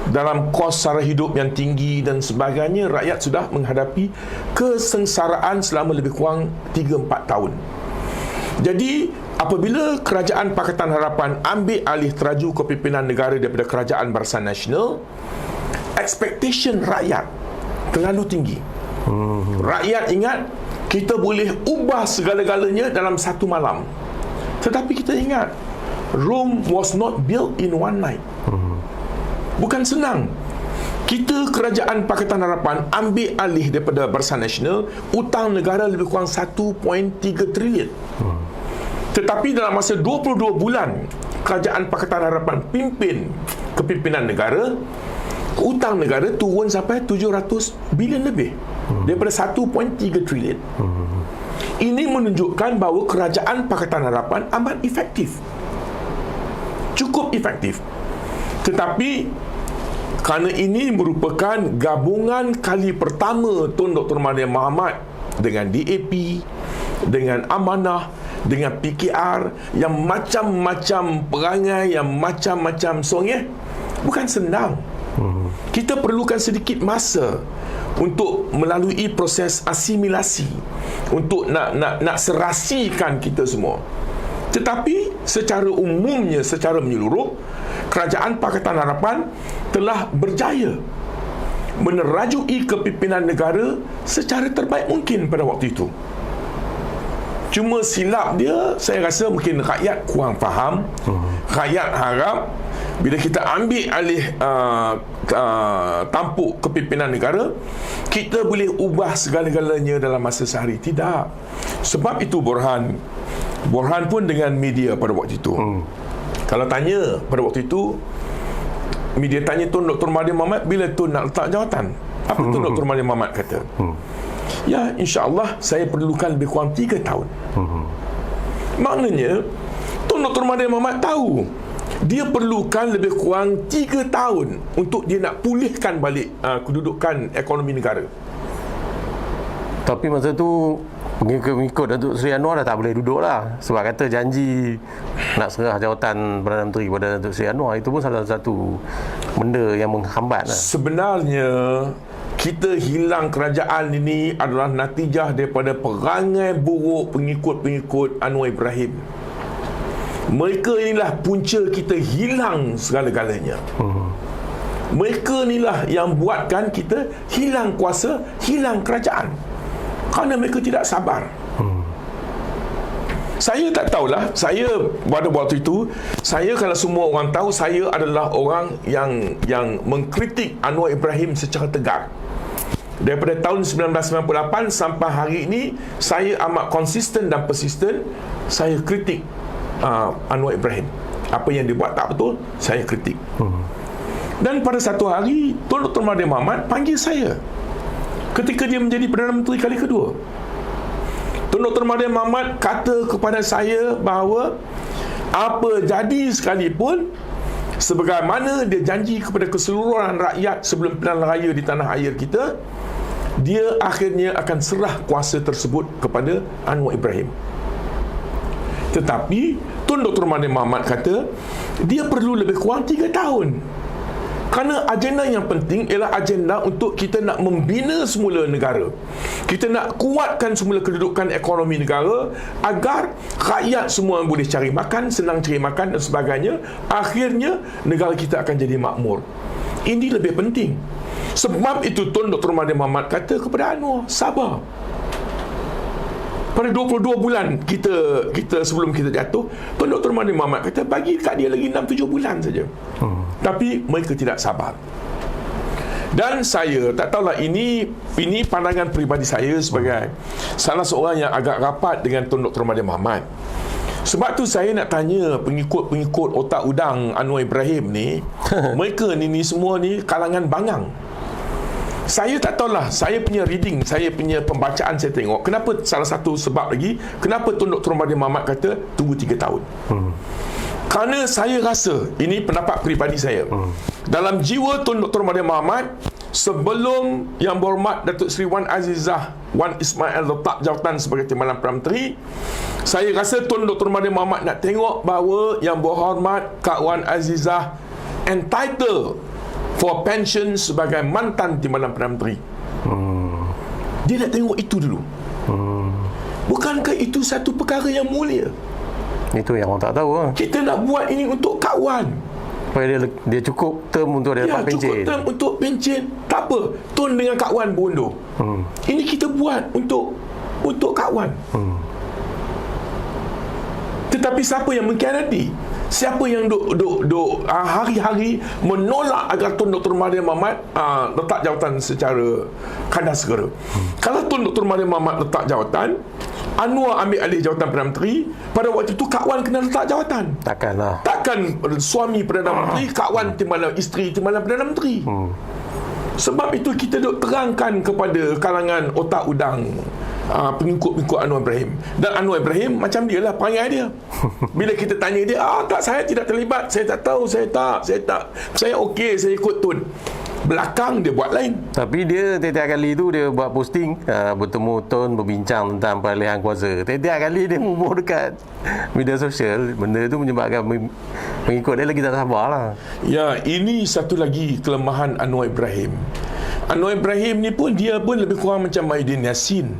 dalam kos sara hidup yang tinggi dan sebagainya. Rakyat sudah menghadapi kesengsaraan selama lebih kurang 3-4 tahun. Jadi apabila Kerajaan Pakatan Harapan ambil alih teraju kepimpinan negara daripada Kerajaan Barisan Nasional, expectation rakyat terlalu tinggi. Rakyat ingat kita boleh ubah segala-galanya dalam satu malam. Tetapi kita ingat, Rome was not built in one night. Bukan senang. Kita Kerajaan Pakatan Harapan ambil alih daripada Barisan Nasional, utang negara lebih kurang 1.3 trilion. Tetapi dalam masa 22 bulan Kerajaan Pakatan Harapan pimpin kepimpinan negara, utang negara turun sampai 700 bilion lebih, daripada 1.3 trilion. Ini menunjukkan bahawa Kerajaan Pakatan Harapan amat efektif, cukup efektif. Tetapi kerana ini merupakan gabungan kali pertama Tun Dr. Mahathir Mohamad dengan DAP, dengan Amanah, dengan PKR, yang macam-macam perangai, yang macam-macam songeh, bukan senang. Kita perlukan sedikit masa untuk melalui proses asimilasi, untuk nak serasikan kita semua. Tetapi secara umumnya, secara menyeluruh, Kerajaan Pakatan Harapan telah berjaya menerajui kepimpinan negara secara terbaik mungkin pada waktu itu. Cuma silap dia, saya rasa mungkin rakyat kurang faham. Rakyat harap bila kita ambil alih tampuk kepimpinan negara, kita boleh ubah segala-galanya dalam masa sehari. Tidak. Sebab itu Burhan pun dengan media pada waktu itu, kalau tanya pada waktu itu, media tanya Tun Dr. Mahathir Mohamad, bila Tun nak letak jawatan? Apa Tun Dr. Mahathir Mohamad kata? Ya, insya-Allah saya perlukan lebih kurang 3 tahun. Maknanya Tun Dr. Mahathir Mohamad tahu dia perlukan lebih kurang 3 tahun untuk dia nak pulihkan balik kedudukan ekonomi negara. Tapi masa tu pengikut Datuk Seri Anwar dah tak boleh duduk lah, sebab kata janji nak serah jawatan Perdana Menteri kepada Datuk Seri Anwar. Itu pun salah satu benda yang menghambat lah. Sebenarnya Kita hilang kerajaan ini adalah natijah daripada perangai buruk pengikut-pengikut Anwar Ibrahim. Mereka inilah punca kita hilang segala-galanya. Mereka inilah yang buatkan kita hilang kuasa, hilang kerajaan, kerana mereka tidak sabar. Saya tak tahulah. Saya pada waktu itu, saya kalau semua orang tahu, saya adalah orang yang mengkritik Anwar Ibrahim secara tegar. Daripada tahun 1998 sampai hari ini, saya amat konsisten dan persisten. Saya kritik Anwar Ibrahim. Apa yang dia buat tak betul, saya kritik. Dan pada satu hari, Tun Dr. Mahathir Mohamad panggil saya ketika dia menjadi Perdana Menteri kali kedua. Tun Dr. Mahathir Mohamad kata kepada saya bahawa apa jadi sekalipun, sebagaimana dia janji kepada keseluruhan rakyat sebelum pilihan raya di tanah air kita, dia akhirnya akan serah kuasa tersebut kepada Anwar Ibrahim. Tetapi Tun Dr. Mahathir Mohamad kata dia perlu lebih kurang 3 tahun. Kerana agenda yang penting ialah agenda untuk kita nak membina semula negara. Kita nak kuatkan semula kedudukan ekonomi negara agar rakyat semua boleh cari makan, senang cari makan dan sebagainya. Akhirnya negara kita akan jadi makmur. Ini lebih penting. Sebab itu Tun Dr. Mahathir Mohamad kata kepada Anwar, sabar. Pada 22 bulan kita sebelum kita jatuh, Tun Dr. Mahathir Mohamad kata bagi kat dia lagi 6-7 bulan saja. Tapi mereka tidak sabar. Dan saya tak tahulah, ini pandangan peribadi saya sebagai salah seorang yang agak rapat dengan Tun Dr. Mahathir Mohamad. Sebab tu saya nak tanya pengikut otak udang Anwar Ibrahim ni, mereka ni semua ni kalangan bangang. Saya tak tahulah, saya punya reading, saya punya pembacaan saya tengok, kenapa salah satu sebab lagi, kenapa Tun Dr. Mahathir Mohamad kata tunggu 3 tahun. Kerana saya rasa, ini pendapat peribadi saya, dalam jiwa Tun Dr. Mahathir Mohamad, sebelum Yang Berhormat Datuk Seri Wan Azizah Wan Ismail letak jawatan sebagai Timbalan Perdana Menteri, saya rasa Tun Dr. Mahathir Mohamad nak tengok bahawa Yang Berhormat Kak Wan Azizah entitled for pension sebagai mantan Timbalan Perdana Menteri. Dia nak tengok itu dulu. Bukankah itu satu perkara yang mulia? Itu yang orang tak tahu lah. Kita nak buat ini untuk Kak Wan. Supaya dia cukup term untuk dia dapat pencen. Cukup term untuk pencen. Tak apa, Tun dengan Kak Wan berundur. Ini kita buat untuk Kak Wan. Tetapi siapa yang mengkhianati? Siapa yang hari-hari menolak agar Tun Dr. Mahathir Mohamad letak jawatan secara kandas segera? Kalau Tun Dr. Mahathir Mohamad letak jawatan, Anwar ambil alih jawatan Perdana Menteri, pada waktu itu Kak Wan kena letak jawatan. Takkan suami Perdana Menteri, Kak Wan isteri Timbalan Perdana Menteri. Sebab itu kita duk terangkan kepada kalangan otak udang pengikut Anwar Ibrahim. Dan Anwar Ibrahim macam dia lah perangai dia. Bila kita tanya dia, tak, saya tidak terlibat, saya tak tahu, saya okey, saya ikut Tun. Belakang dia buat lain. Tapi dia tiap-tiap kali tu dia buat posting bertemu Tun, berbincang tentang peralihan kuasa. Tiap-tiap kali dia umur dekat media sosial. Benda tu menyebabkan pengikut dia lagi tak sabar lah. Ya, ini satu lagi kelemahan Anwar Ibrahim. Anwar Ibrahim ni pun dia pun lebih kurang macam Aidin Yassin.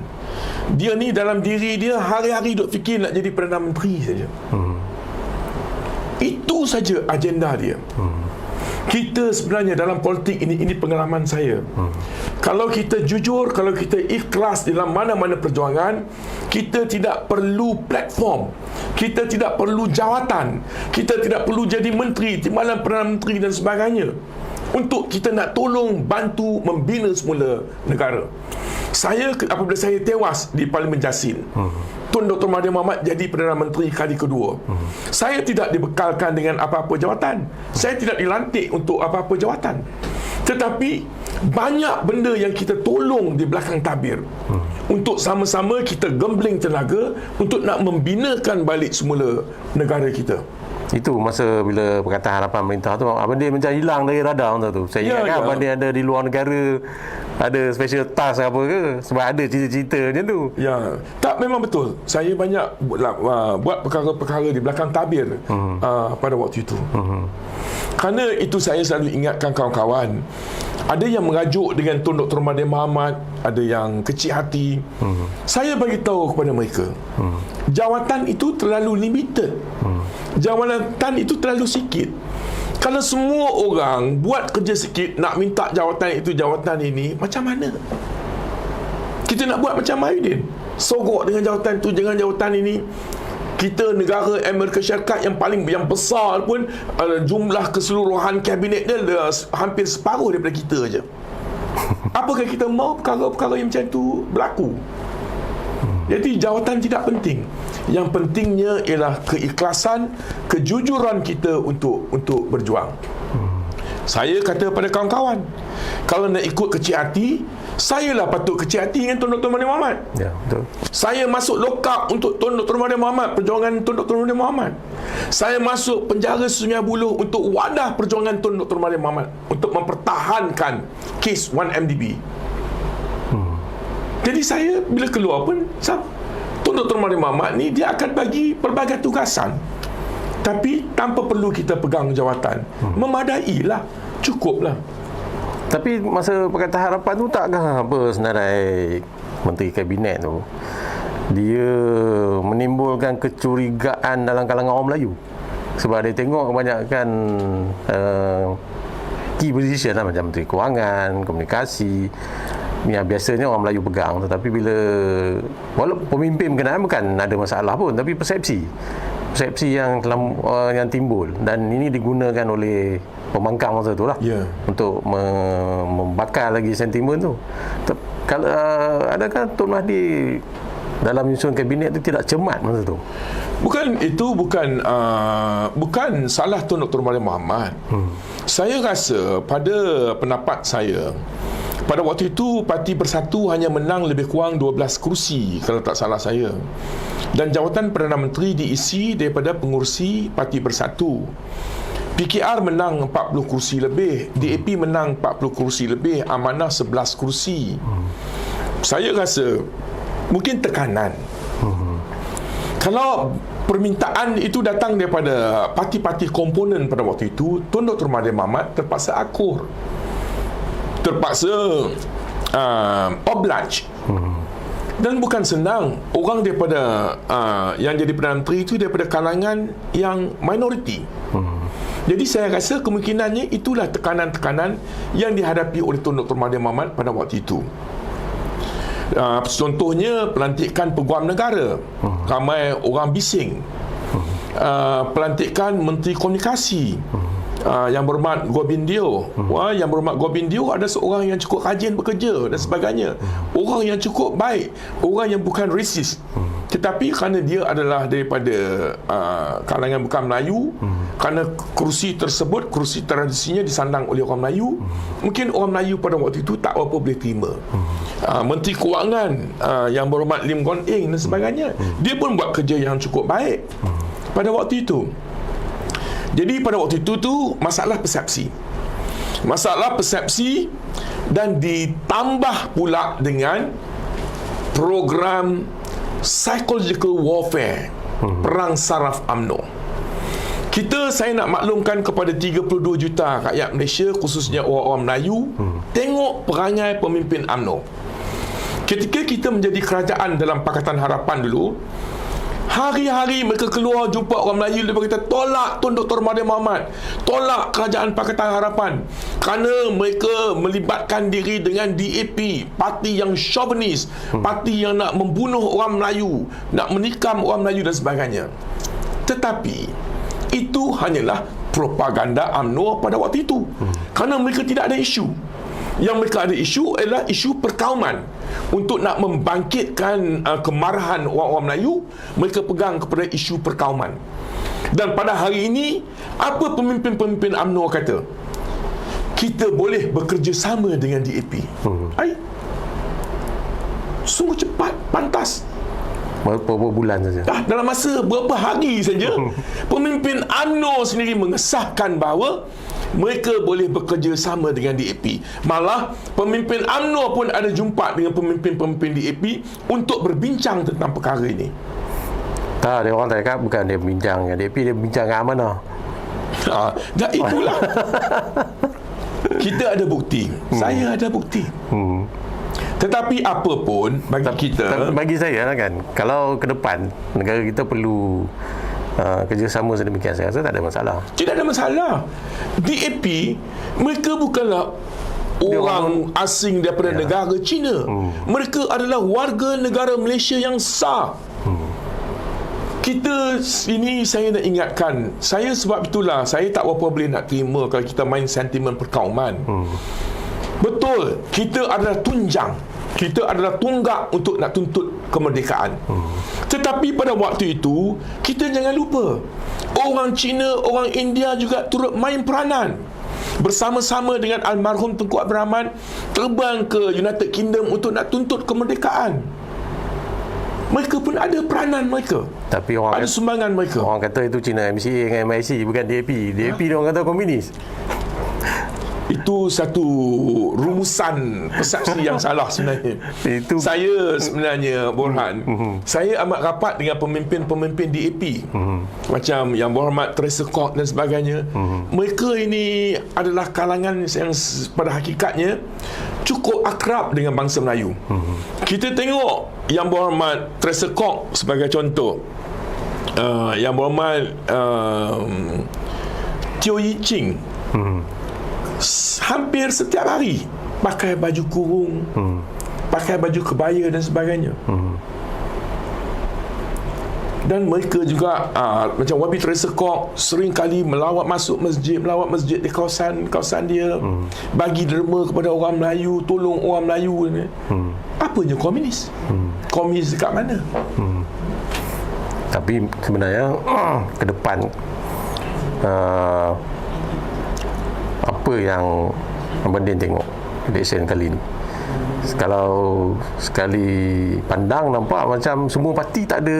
Dia ni dalam diri dia hari-hari duk fikir nak jadi Perdana Menteri saja. Itu saja agenda dia. Kita sebenarnya dalam politik ini pengalaman saya. Kalau kita jujur, kalau kita ikhlas dalam mana-mana perjuangan, kita tidak perlu platform, kita tidak perlu jawatan, kita tidak perlu jadi menteri, timbalan Perdana Menteri dan sebagainya untuk kita nak tolong, bantu, membina semula negara. Apabila saya tewas di Parlimen Jasin, Tun Dr. Mahathir Mohamad jadi Perdana Menteri kali kedua. Saya tidak dibekalkan dengan apa-apa jawatan. Saya tidak dilantik untuk apa-apa jawatan. Tetapi banyak benda yang kita tolong di belakang tabir untuk sama-sama kita gembling tenaga untuk nak membinakan balik semula negara kita. Itu masa bila Perkataan Harapan Pemerintah tu abang dia macam hilang dari radar tu. Saya ingat kan abang dia ada di luar negara, ada special task apa ke, sebab ada cerita-cerita macam tu. Ya, tak, memang betul. Saya banyak buat perkara-perkara di belakang tabir pada waktu itu. Kerana itu saya selalu ingatkan kawan-kawan, ada yang mengajuk dengan Tun Dr. Mahathir Mohamad, ada yang kecil hati. Saya bagi tahu kepada mereka, jawatan itu terlalu limited. Jawatan itu terlalu sikit. Kalau semua orang buat kerja sikit nak minta jawatan itu, jawatan ini, macam mana? Kita nak buat macam Aidin, sogok dengan jawatan itu, dengan jawatan ini. kita negara Amerika Syarikat yang besar pun jumlah keseluruhan kabinet dia hampir separuh daripada kita je. Apakah kita mau perkara-perkara yang macam tu berlaku? Jadi jawatan tidak penting. Yang pentingnya ialah keikhlasan, kejujuran kita untuk berjuang. Saya kata pada kawan-kawan, kalau nak ikut kecil hati, saya lah patut kecil hati dengan Tun Dr. Mahathir Mohamad. Ya, betul. Saya masuk lokap untuk Tun Dr. Mahathir Mohamad, perjuangan Tun Dr. Mahathir Mohamad. Saya masuk penjara Sungai Buloh untuk wadah perjuangan Tun Dr. Mahathir Mohamad untuk mempertahankan kes 1MDB. Jadi saya bila keluar pun, Tun Dr. Mahathir Mohamad ni dia akan bagi pelbagai tugasan, tapi tanpa perlu kita pegang jawatan. Memadailah, cukuplah. Tapi masa Pakatan Harapan tu takkah apa senarai Menteri Kabinet tu dia menimbulkan kecurigaan dalam kalangan orang Melayu? Sebab dia tengok kebanyakan key position lah, macam Menteri Kewangan, Komunikasi yang biasanya orang Melayu pegang. Tetapi bila walaupun pemimpin berkenaan bukan ada masalah pun, tapi persepsi yang timbul, dan ini digunakan oleh pembangkang masa tu lah, untuk membakar lagi sentimen tu. Kalau adakah Tun Mahathir dalam menyusun kabinet tu tidak cermat masa tu? Bukan salah Tun Dr. Mahathir Mohamad. Saya rasa, pada pendapat saya, pada waktu itu Parti Bersatu hanya menang lebih kurang 12 kerusi kalau tak salah saya, dan jawatan Perdana Menteri diisi daripada pengurusi Parti Bersatu. PKR menang 40 kerusi lebih, DAP menang 40 kerusi lebih, Amanah 11 kerusi. Saya rasa mungkin tekanan. Kalau permintaan itu datang daripada parti-parti komponen pada waktu itu, Tun Dr. Mahathir Mohamad terpaksa akur, terpaksa oblige. Dan bukan senang. Orang daripada yang jadi Perdana Menteri itu daripada kalangan yang minoriti. Jadi saya rasa kemungkinannya itulah tekanan-tekanan yang dihadapi oleh Tun Dr. Mahathir Mohamad pada waktu itu. Contohnya pelantikan Peguam Negara, ramai orang bising. Pelantikan Menteri Komunikasi, Yang Berhormat Gobind Dio. Yang Berhormat Gobind Dio ada seorang yang cukup rajin bekerja dan sebagainya, orang yang cukup baik, orang yang bukan resis. Tetapi kerana dia adalah daripada kalangan bukan Melayu, kerana kerusi tersebut, kerusi tradisinya disandang oleh orang Melayu, mungkin orang Melayu pada waktu itu tak apa boleh terima. Menteri Kewangan Yang Berhormat Lim Guan Eng dan sebagainya, dia pun buat kerja yang cukup baik pada waktu itu. Jadi pada waktu itu tu masalah persepsi dan ditambah pula dengan program psychological warfare, perang saraf UMNO. Saya nak maklumkan kepada 32 juta rakyat Malaysia, khususnya orang-orang Melayu, tengok perangai pemimpin UMNO. Ketika kita menjadi kerajaan dalam Pakatan Harapan dulu, hari-hari mereka keluar jumpa orang Melayu, dia berkata tolak Tun Dr. Mahathir Mohamad, tolak kerajaan Pakatan Harapan, kerana mereka melibatkan diri dengan DAP, parti yang chauvinis, parti yang nak membunuh orang Melayu, nak menikam orang Melayu dan sebagainya. Tetapi itu hanyalah propaganda UMNO pada waktu itu, kerana mereka tidak ada isu. Yang mereka ada isu adalah isu perkauman. Untuk nak membangkitkan kemarahan orang-orang Melayu, mereka pegang kepada isu perkauman. Dan pada hari ini, apa pemimpin-pemimpin UMNO kata? Kita boleh bekerjasama dengan DAP. Sungguh cepat, pantas. Berapa bulan saja. Dalam masa berapa hari saja, pemimpin UMNO sendiri mengesahkan bahawa mereka boleh bekerjasama dengan DAP. Malah pemimpin UMNO pun ada jumpa dengan pemimpin-pemimpin DAP untuk berbincang tentang perkara ini. Tak, dia orang tak cakap bukan dia bincang dengan DAP, dia bincang dengan Amanah. Dan itulah. Kita ada bukti. Saya ada bukti. Tetapi apa pun bagi saya lah kan, kalau ke depan negara kita perlu kerjasama sedemikian, saya rasa tak ada masalah. Tidak ada masalah. DAP mereka bukanlah orang asing daripada negara China. Mereka adalah warga negara Malaysia yang sah. kita ini saya nak ingatkan, saya sebab itulah saya tak berapa boleh nak terima kalau kita main sentimen perkauman. Betul, kita adalah tunjang, kita adalah tunggak untuk nak tuntut kemerdekaan. Tetapi pada waktu itu kita jangan lupa, orang Cina, orang India juga turut main peranan. Bersama-sama dengan almarhum Tunku Abdul Rahman terbang ke United Kingdom untuk nak tuntut kemerdekaan. Mereka pun ada peranan mereka. Tapi orang ada sumbangan mereka. Orang kata itu China MCA dengan MIC, bukan DAP. DAP dia orang kata komunis. Itu satu rumusan persepsi yang salah sebenarnya. Itu saya sebenarnya Borhan, saya amat rapat dengan pemimpin-pemimpin DAP. Macam yang berhormat Teresa Kok dan sebagainya. Mereka ini adalah kalangan yang pada hakikatnya cukup akrab dengan bangsa Melayu. Kita tengok yang berhormat Teresa Kok sebagai contoh. Yang berhormat Teo Yi Ching. Hampir setiap hari pakai baju kurung, pakai baju kebaya dan sebagainya. Dan mereka juga macam Wabi Teresa Kok sering kali melawat masjid di kawasan dia, bagi derma kepada orang Melayu, tolong orang Melayu ni. Apanya komunis? Komunis dekat mana? Tapi sebenarnya ke depan apa yang Abang tengok election kali ni, kalau sekali pandang nampak macam semua parti tak ada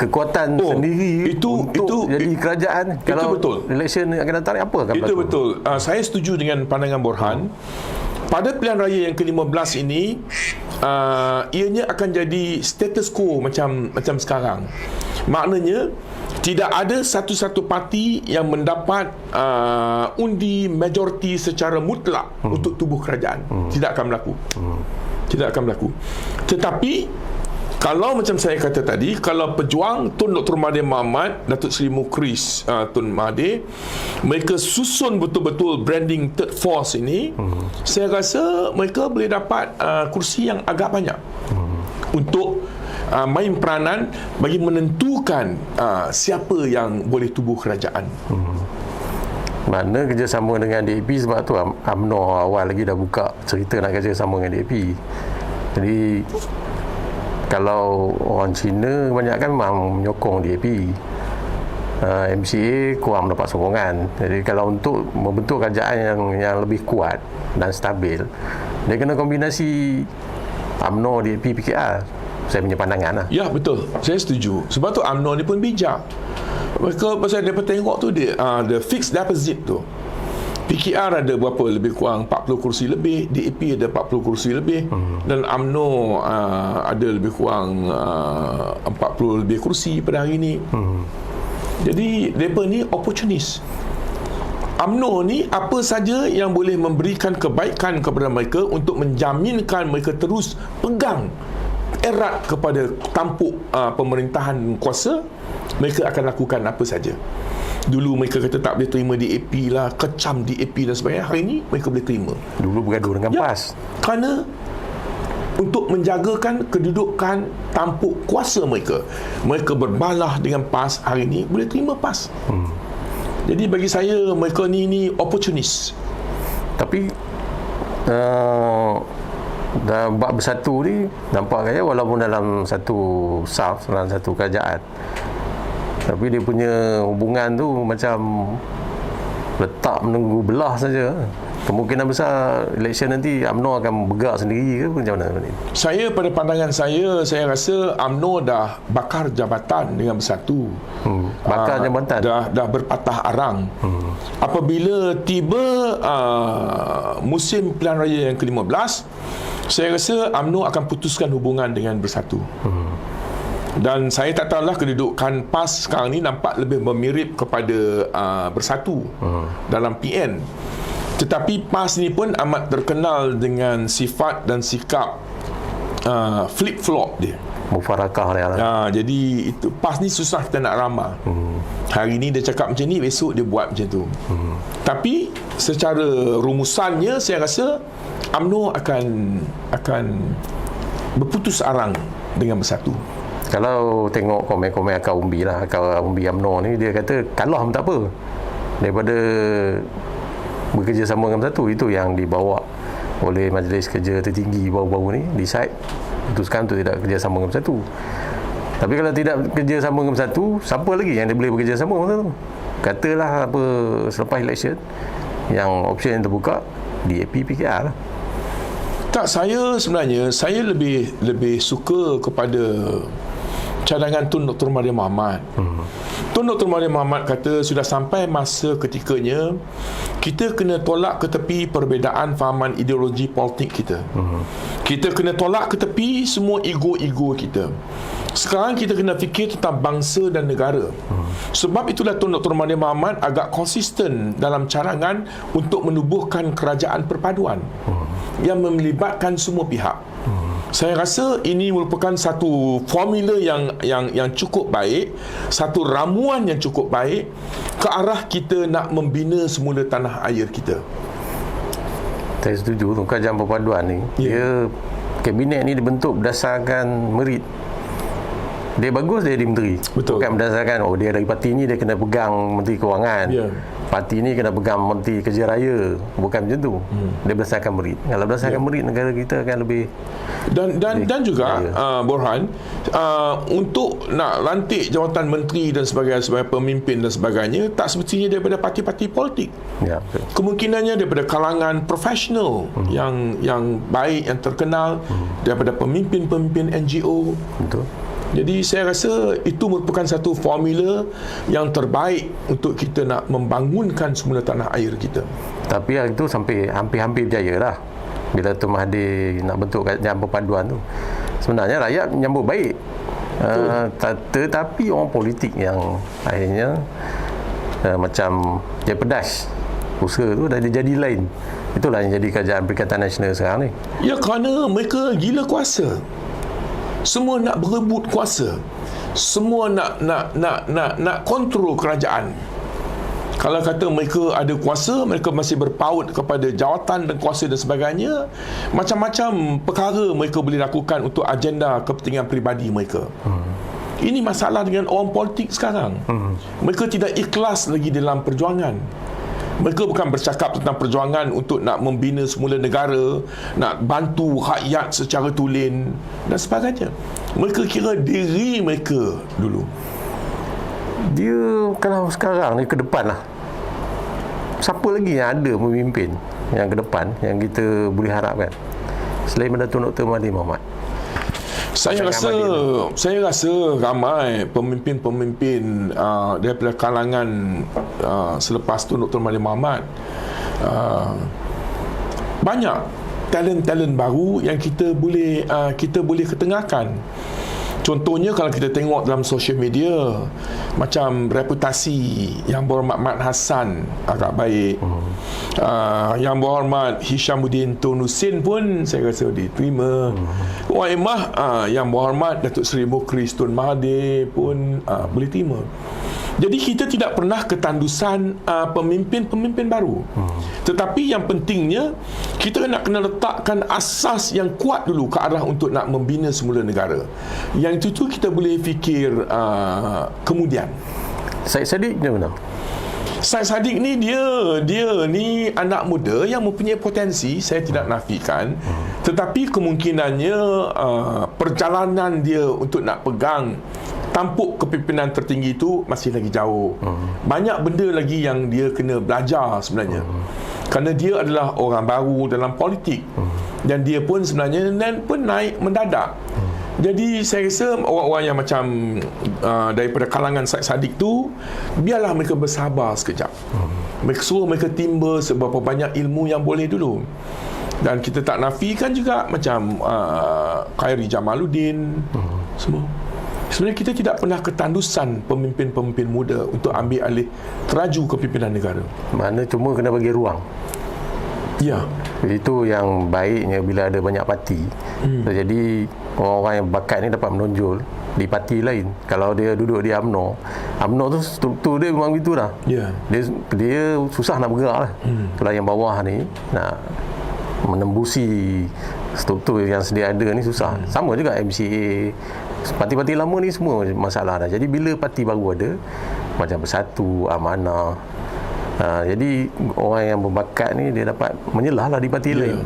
kekuatan sendiri untuk jadi kerajaan. Kalau betul. Election akan datang ni apa akan berlaku? Itu betul. Saya setuju dengan pandangan Borhan. Pada pilihan raya yang ke-15 ini, ianya akan jadi status quo macam sekarang. Maknanya tidak ada satu-satu parti yang mendapat undi majoriti secara mutlak untuk tubuh kerajaan. Tidak akan berlaku. Tidak akan berlaku. Tetapi kalau macam saya kata tadi, kalau pejuang Tun Dr. Mahathir Mohamad, Datuk Seri Mukhris Tun Mahathir, mereka susun betul-betul branding third force ini, saya rasa mereka boleh dapat kursi yang agak banyak untuk main peranan bagi menentukan siapa yang boleh tubuh kerajaan. Mana kerjasama dengan DAP, sebab tu UMNO awal lagi dah buka cerita nak kerjasama dengan DAP. Jadi kalau orang Cina kebanyakan memang menyokong DAP, MCA kurang mendapat sokongan. Jadi kalau untuk membentuk kerajaan yang lebih kuat dan stabil, dia kena kombinasi UMNO, DAP, PKR. Saya punya pandangan lah. Ya, betul. Saya setuju. Sebab tu UMNO ni pun bijak. Mereka pasal dia tengok tu dia the fixed deposit tu. PKR ada berapa, lebih kurang 40 kursi lebih, DAP ada 40 kursi lebih, dan UMNO ada lebih kurang 40 lebih kursi pada hari ini. Jadi mereka ni opportunis. UMNO ni apa saja yang boleh memberikan kebaikan kepada mereka untuk menjaminkan mereka terus pegang erat kepada tampuk pemerintahan kuasa, mereka akan lakukan apa saja. Dulu mereka kata tak boleh terima DAP lah, kecam DAP dan sebagainya. Hari ini mereka boleh terima. Dulu bergaduh dengan PAS. Kerana untuk menjagakan kedudukan tampuk kuasa mereka, mereka berbalah dengan PAS. Hari ini boleh terima PAS. Jadi bagi saya mereka ni opportunis. Tapi bab bersatu ni nampak kaya walaupun dalam satu saf, dalam satu kerajaan, tapi dia punya hubungan tu macam letak menunggu belah saja. Kemungkinan besar election nanti UMNO akan bergerak sendiri ke macam mana ni? Saya pada pandangan saya rasa UMNO dah bakar jabatan dengan bersatu. Bakar jabatan? Dah berpatah arang. Apabila tiba musim pilihan raya yang ke-15, saya rasa UMNO akan putuskan hubungan dengan bersatu. Dan saya tak tahulah kedudukan PAS sekarang ni nampak lebih memirip kepada bersatu dalam PN. Tetapi PAS ni pun amat terkenal dengan sifat dan sikap flip-flop dia. Mufarakah dia lah. Jadi itu PAS ni susah kita nak ramah. Hari ni dia cakap macam ni, besok dia buat macam tu. Tapi secara rumusannya saya rasa UMNO akan berputus arang dengan bersatu. Kalau tengok komen-komen Akal Umbi lah, Akal Umbi UMNO ni, dia kata kalah pun tak apa daripada bekerjasama dengan Bersatu. Itu yang dibawa oleh Majlis Kerja Tertinggi baru-baru ni, decide putuskan untuk tidak kerjasama dengan Bersatu. Tapi kalau tidak kerjasama dengan Bersatu, siapa lagi yang dia boleh bekerjasama dengan Bersatu? Katalah apa selepas election yang option yang terbuka DAP PKR lah. Tak, sebenarnya saya lebih suka kepada cadangan Tun Dr. Mahathir Mohamad. Tun Dr. Mahathir Mohamad kata sudah sampai masa ketikanya kita kena tolak ke tepi perbezaan fahaman ideologi politik kita. Kita kena tolak ke tepi semua ego-ego kita. Sekarang kita kena fikir tentang bangsa dan negara. Sebab itulah Tun Dr. Mahathir Mohamad agak konsisten dalam carangan untuk menubuhkan kerajaan perpaduan yang melibatkan semua pihak. Saya rasa ini merupakan satu formula yang cukup baik, satu ramuan yang cukup baik ke arah kita nak membina semula tanah air kita. Saya setuju tu, kerajaan perpaduan ni, dia kabinet ni dibentuk berdasarkan merit. Dia bagus, dia jadi menteri. Betul. Bukan berdasarkan dia dari parti ni dia kena pegang Menteri Kewangan. Parti ni kena pegang Menteri Kerja Raya. Bukan macam tu. Dia berdasarkan merit. Kalau berdasarkan merit, negara kita akan lebih dan juga Borhan, untuk nak lantik jawatan menteri dan sebagainya sebagai pemimpin dan sebagainya, tak semestinya daripada parti-parti politik. Ya, betul. Kemungkinannya daripada kalangan profesional yang baik, yang terkenal, daripada pemimpin-pemimpin NGO. Betul. Jadi saya rasa itu merupakan satu formula yang terbaik untuk kita nak membangunkan semula tanah air kita. Tapi hari tu sampai hampir-hampir berjaya lah bila Tun Mahathir nak bentuk kerajaan perpaduan tu. Sebenarnya rakyat menyambut baik, tetapi orang politik yang akhirnya macam jeopardize usaha tu dah jadi lain. Itulah yang jadi kerajaan Perikatan Nasional sekarang ni. Ya, kerana mereka gila kuasa. Semua nak berebut kuasa. Semua nak kontrol kerajaan. Kalau kata mereka ada kuasa, mereka masih berpaut kepada jawatan dan kuasa dan sebagainya, macam-macam perkara mereka boleh lakukan untuk agenda kepentingan peribadi mereka. Ini masalah dengan orang politik sekarang. Mereka tidak ikhlas lagi dalam perjuangan. Mereka bukan bercakap tentang perjuangan untuk nak membina semula negara, nak bantu rakyat secara tulen dan sebagainya. Mereka kira diri mereka dulu. Dia kalau sekarang ni ke depan lah, siapa lagi yang ada pemimpin yang ke depan yang kita boleh harapkan selain Datuk Dr. Mahathir Mohamad? Saya rasa ramai pemimpin-pemimpin daripada kalangan selepas tu Dr. Mahathir Mohamad, banyak talent-talent baru yang kita boleh ketengahkan. Contohnya kalau kita tengok dalam social media, macam reputasi Yang Berhormat Mat Hassan agak baik. Yang Berhormat Hishamuddin Tun Hussein pun saya rasa diterima. Wan Emah, Yang Berhormat Datuk Seri Mukhris Tun Mahathir pun boleh terima. Jadi kita tidak pernah ketandusan pemimpin-pemimpin baru. Tetapi yang pentingnya kita nak kena letakkan asas yang kuat dulu ke arah untuk nak membina semula negara. Yang itu kita boleh fikir kemudian. Syed Saddiq macam mana? Syed Saddiq ni dia ni anak muda yang mempunyai potensi, saya tidak nafikan. Tetapi kemungkinannya perjalanan dia untuk nak pegang tampuk kepimpinan tertinggi itu masih lagi jauh. Banyak benda lagi yang dia kena belajar sebenarnya. Kerana dia adalah orang baru dalam politik. Dan dia pun sebenarnya naik mendadak. Jadi saya rasa orang-orang yang macam daripada kalangan Syed Saddiq tu, biarlah mereka bersabar sekejap. Mereka suruh mereka timba seberapa banyak ilmu yang boleh dulu. Dan kita tak nafikan juga macam Khairi Jamaluddin semua. Sebenarnya kita tidak pernah ketandusan pemimpin-pemimpin muda untuk ambil alih teraju kepimpinan negara. Mana cuma kena bagi ruang. Ya. Itu yang baiknya bila ada banyak parti. Jadi orang-orang yang bakat ni dapat menonjol di parti lain. Kalau dia duduk di UMNO tu struktur dia memang begitu lah. Ya. Dia susah nak bergerak lah. Kalau yang bawah ni nak menembusi struktur yang sedia ada ni susah. Sama juga MCA, parti-parti lama ni semua masalah dah. Jadi bila parti baru ada, macam Bersatu, Amanah, jadi orang yang berbakat ni dia dapat menyelah lah di parti lain.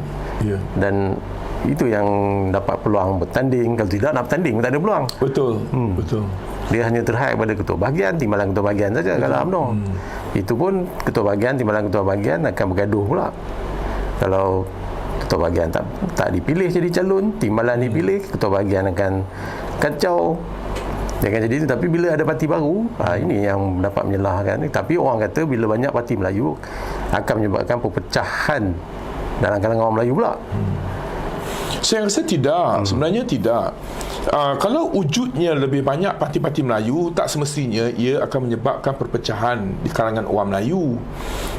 Dan itu yang dapat peluang bertanding. Kalau tidak nak bertanding tak ada peluang. Betul. Betul. Dia hanya terhad pada ketua bahagian, timbalan ketua bahagian saja kalau UMNO. Itu pun ketua bahagian, timbalan ketua bahagian akan bergaduh pula. Kalau ketua bahagian tak dipilih jadi calon, timbalan dipilih, ketua bahagian akan kacau. Dia akan jadi itu. Tapi bila ada parti baru, ini yang dapat menyelahkan. Tapi orang kata bila banyak parti Melayu akan menyebabkan perpecahan dalam kalangan orang Melayu pula. Saya rasa tidak. Sebenarnya tidak. Kalau wujudnya lebih banyak parti-parti Melayu, tak semestinya ia akan menyebabkan perpecahan di kalangan orang Melayu.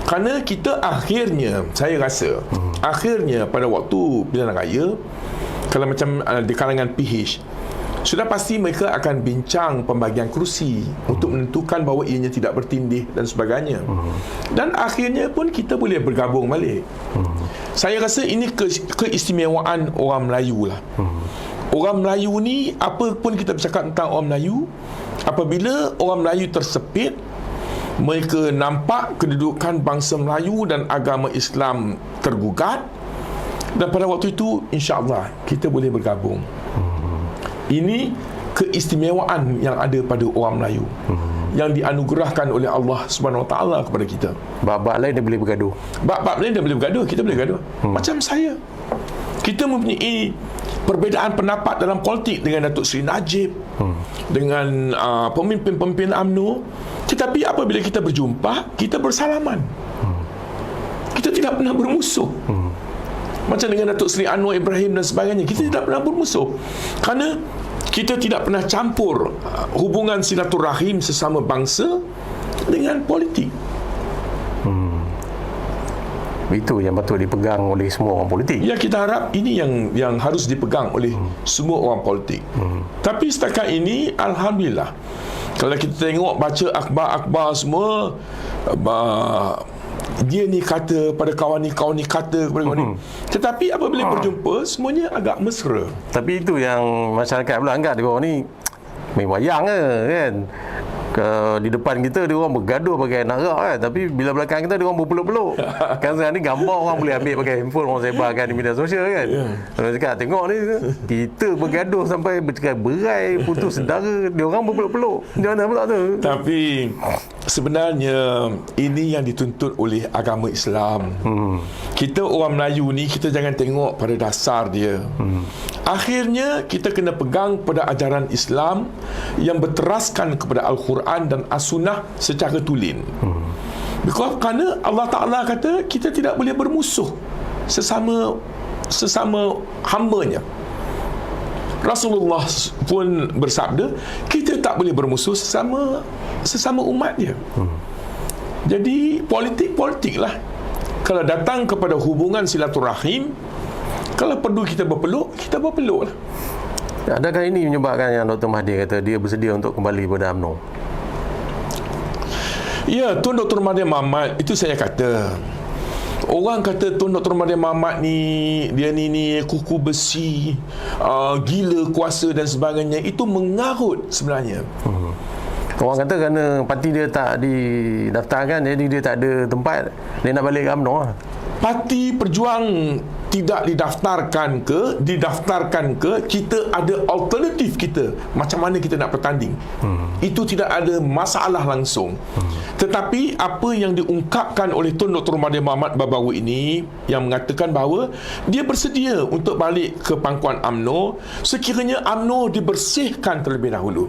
Kerana kita akhirnya, saya rasa akhirnya pada waktu pilihan raya, kalau macam di kalangan PH, sudah pasti mereka akan bincang pembagian kerusi untuk menentukan bahawa ianya tidak bertindih dan sebagainya. Dan akhirnya pun kita boleh bergabung balik. Saya rasa ini keistimewaan orang Melayu lah. Orang Melayu ni, apa pun kita bercakap tentang orang Melayu, apabila orang Melayu tersepit, mereka nampak kedudukan bangsa Melayu dan agama Islam tergugat, dan pada waktu itu insya-Allah kita boleh bergabung. Ini keistimewaan yang ada pada orang Melayu, yang dianugerahkan oleh Allah Subhanahu Wa Taala kepada kita. Bab-bab lain dia boleh bergaduh. Bab-bab lain dia boleh bergaduh, kita boleh gaduh. Macam saya, kita mempunyai perbezaan pendapat dalam politik dengan Datuk Seri Najib, dengan pemimpin-pemimpin UMNO, tetapi apabila kita berjumpa, kita bersalaman. Kita tidak pernah bermusuh. Macam dengan Datuk Seri Anwar Ibrahim dan sebagainya, kita tidak pernah bermusuh. Kerana kita tidak pernah campur hubungan silaturahim sesama bangsa dengan politik. Itu yang patut dipegang oleh semua orang politik. Ya, kita harap ini yang harus dipegang oleh semua orang politik. Tapi setakat ini alhamdulillah, kalau kita tengok baca akhbar-akhbar semua, dia ni kata pada kawan ni kata kepada kawan ni. Tetapi apabila berjumpa, semuanya agak mesra. Tapi itu yang masyarakat pula anggap dia orang ni main wayang ke kan. Di depan kita dia orang bergaduh pakai narak kan, tapi bila belakang kita dia orang berpeluk-peluk. Kan sekarang ni gambar orang boleh ambil pakai handphone, orang sebarkan di media sosial kan. Kalau cakap tengok ni kita bergaduh sampai bercerai berai, putus saudara, dia orang berpeluk-peluk. Dia mana pula tu? Tapi sebenarnya ini yang dituntut oleh agama Islam. Kita orang Melayu ni, kita jangan tengok pada dasar dia. Akhirnya kita kena pegang pada ajaran Islam yang berteraskan kepada Al-Quran dan As-Sunnah secara tulen. Kerana Allah Ta'ala kata kita tidak boleh bermusuh sesama hambanya. Rasulullah pun bersabda kita tak boleh bermusuh sesama umat dia. Jadi politik lah. Kalau datang kepada hubungan silaturahim, kalau perlu kita berpeluk lah. Adakah ini menyebabkan yang Dr. Mahathir kata dia bersedia untuk kembali pada UMNO? Ya, Tun Dr. Mahathir Mohamad, itu saya kata. Orang kata Tun Dr. Mahathir Mohamad ni, dia ni kuku besi, gila kuasa dan sebagainya. Itu mengarut sebenarnya. Orang kata kerana parti dia tak didaftarkan, jadi dia tak ada tempat, dia nak balik ke UMNO lah. Parti Perjuang tidak didaftarkan ke, kita ada alternatif kita macam mana kita nak bertanding. Itu tidak ada masalah langsung. Tetapi apa yang diungkapkan oleh Tun Dr. Mahathir Mohamad baru-baru ini, yang mengatakan bahawa dia bersedia untuk balik ke pangkuan UMNO sekiranya UMNO dibersihkan terlebih dahulu.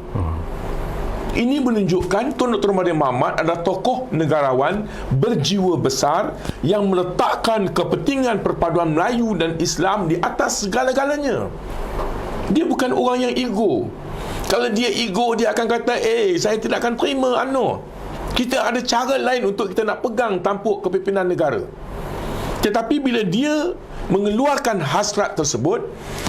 Ini menunjukkan Tun Dr. Mahathir Mohamad adalah tokoh negarawan berjiwa besar yang meletakkan kepentingan perpaduan Melayu dan Islam di atas segala-galanya. Dia bukan orang yang ego. Kalau dia ego, dia akan kata, saya tidak akan terima UMNO. Kita ada cara lain untuk kita nak pegang tampuk kepimpinan negara. Tetapi bila dia mengeluarkan hasrat tersebut,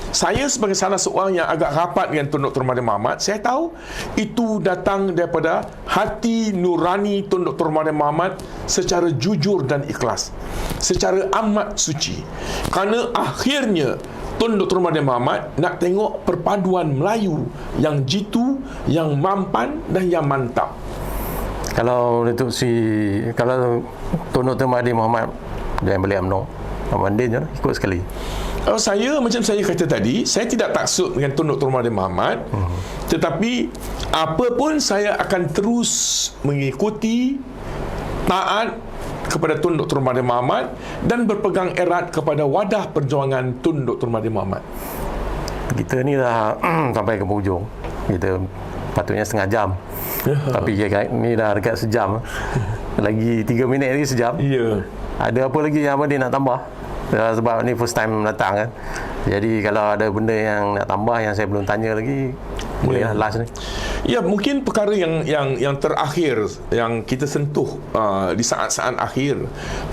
saya sebagai salah seorang yang agak rapat dengan Tun Dr. Mahathir Mohamad, saya tahu itu datang daripada hati nurani Tun Dr. Mahathir Mohamad secara jujur dan ikhlas, secara amat suci. Kerana akhirnya Tun Dr. Mahathir Mohamad nak tengok perpaduan Melayu yang jitu, yang mampan dan yang mantap. Kalau kalau Tun Dr. Mahathir Mohamad dan balik UMNO, Mandin je lah, ikut sekali. Saya macam saya kata tadi, saya tidak taksub dengan Tun Dr. Mahathir Mohamad, tetapi apa pun saya akan terus mengikuti, taat kepada Tun Dr. Mahathir Mohamad dan berpegang erat kepada wadah perjuangan Tun Dr. Mahathir Mohamad. Kita ni dah sampai ke hujung. Kita patutnya setengah jam. Tapi ni dah dekat sejam. Lagi 3 minit lagi sejam. Ya. Ada apa lagi yang Abang nak tambah? Sebab ni first time datang kan. Jadi kalau ada benda yang nak tambah yang saya belum tanya lagi, bolehlah last ni. Ya, mungkin perkara yang terakhir yang kita sentuh di saat-saat akhir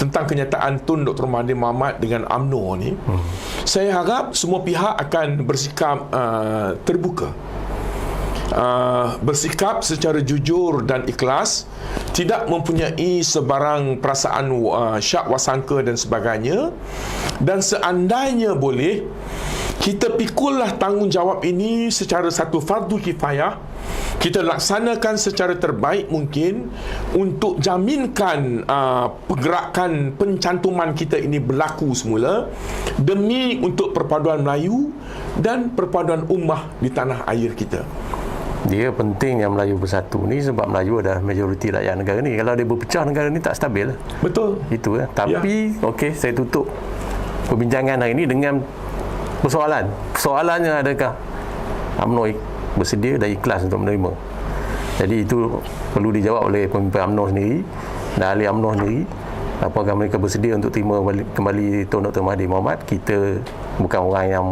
tentang kenyataan Tun Dr. Mahathir Mohamad dengan UMNO ni, saya harap semua pihak akan bersikap terbuka. Bersikap secara jujur dan ikhlas, tidak mempunyai sebarang perasaan syak wasangka dan sebagainya, dan seandainya boleh kita pikullah tanggungjawab ini secara satu fardu kifayah, kita laksanakan secara terbaik mungkin untuk jaminkan pergerakan pencantuman kita ini berlaku semula demi untuk perpaduan Melayu dan perpaduan ummah di tanah air kita. Dia penting yang Melayu bersatu ni sebab Melayu adalah majoriti rakyat negara ni. Kalau dia berpecah, negara ni tak stabil. Betul. Itu lah. Tapi okey, saya tutup perbincangan hari ini dengan persoalan. Persoalannya adakah UMNO bersedia dan ikhlas untuk menerima? Jadi itu perlu dijawab oleh pemimpin UMNO sendiri dan ahli UMNO sendiri. Apakah mereka bersedia untuk terima kembali Tun Dr. Mahathir Mohamad? Kita bukan orang yang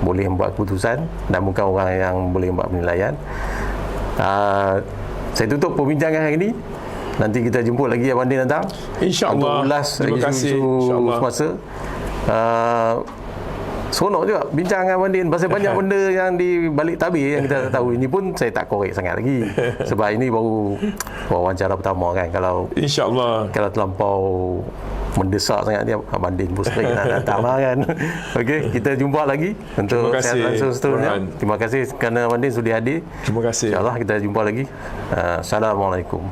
boleh membuat keputusan dan bukan orang yang boleh membuat penilaian. Saya tutup perbincangan hari ini. Nanti kita jemput lagi Abang Din datang InsyaAllah. untuk ulas isu-isu semasa. Seronok juga bincang dengan Abang Din pasal banyak benda yang di balik tabir yang kita tak tahu. Ini pun saya tak korek sangat lagi sebab ini baru wawancara pertama kan. Kalau InsyaAllah, kalau terlampau mendesak sangat dia, Abang Din pun sering nak datang lah kan. Okey, kita jumpa lagi untuk siaran langsung seterusnya. Terima kasih kerana Abang Din sudi hadir. terima kasih. InsyaAllah kita jumpa lagi. Assalamualaikum.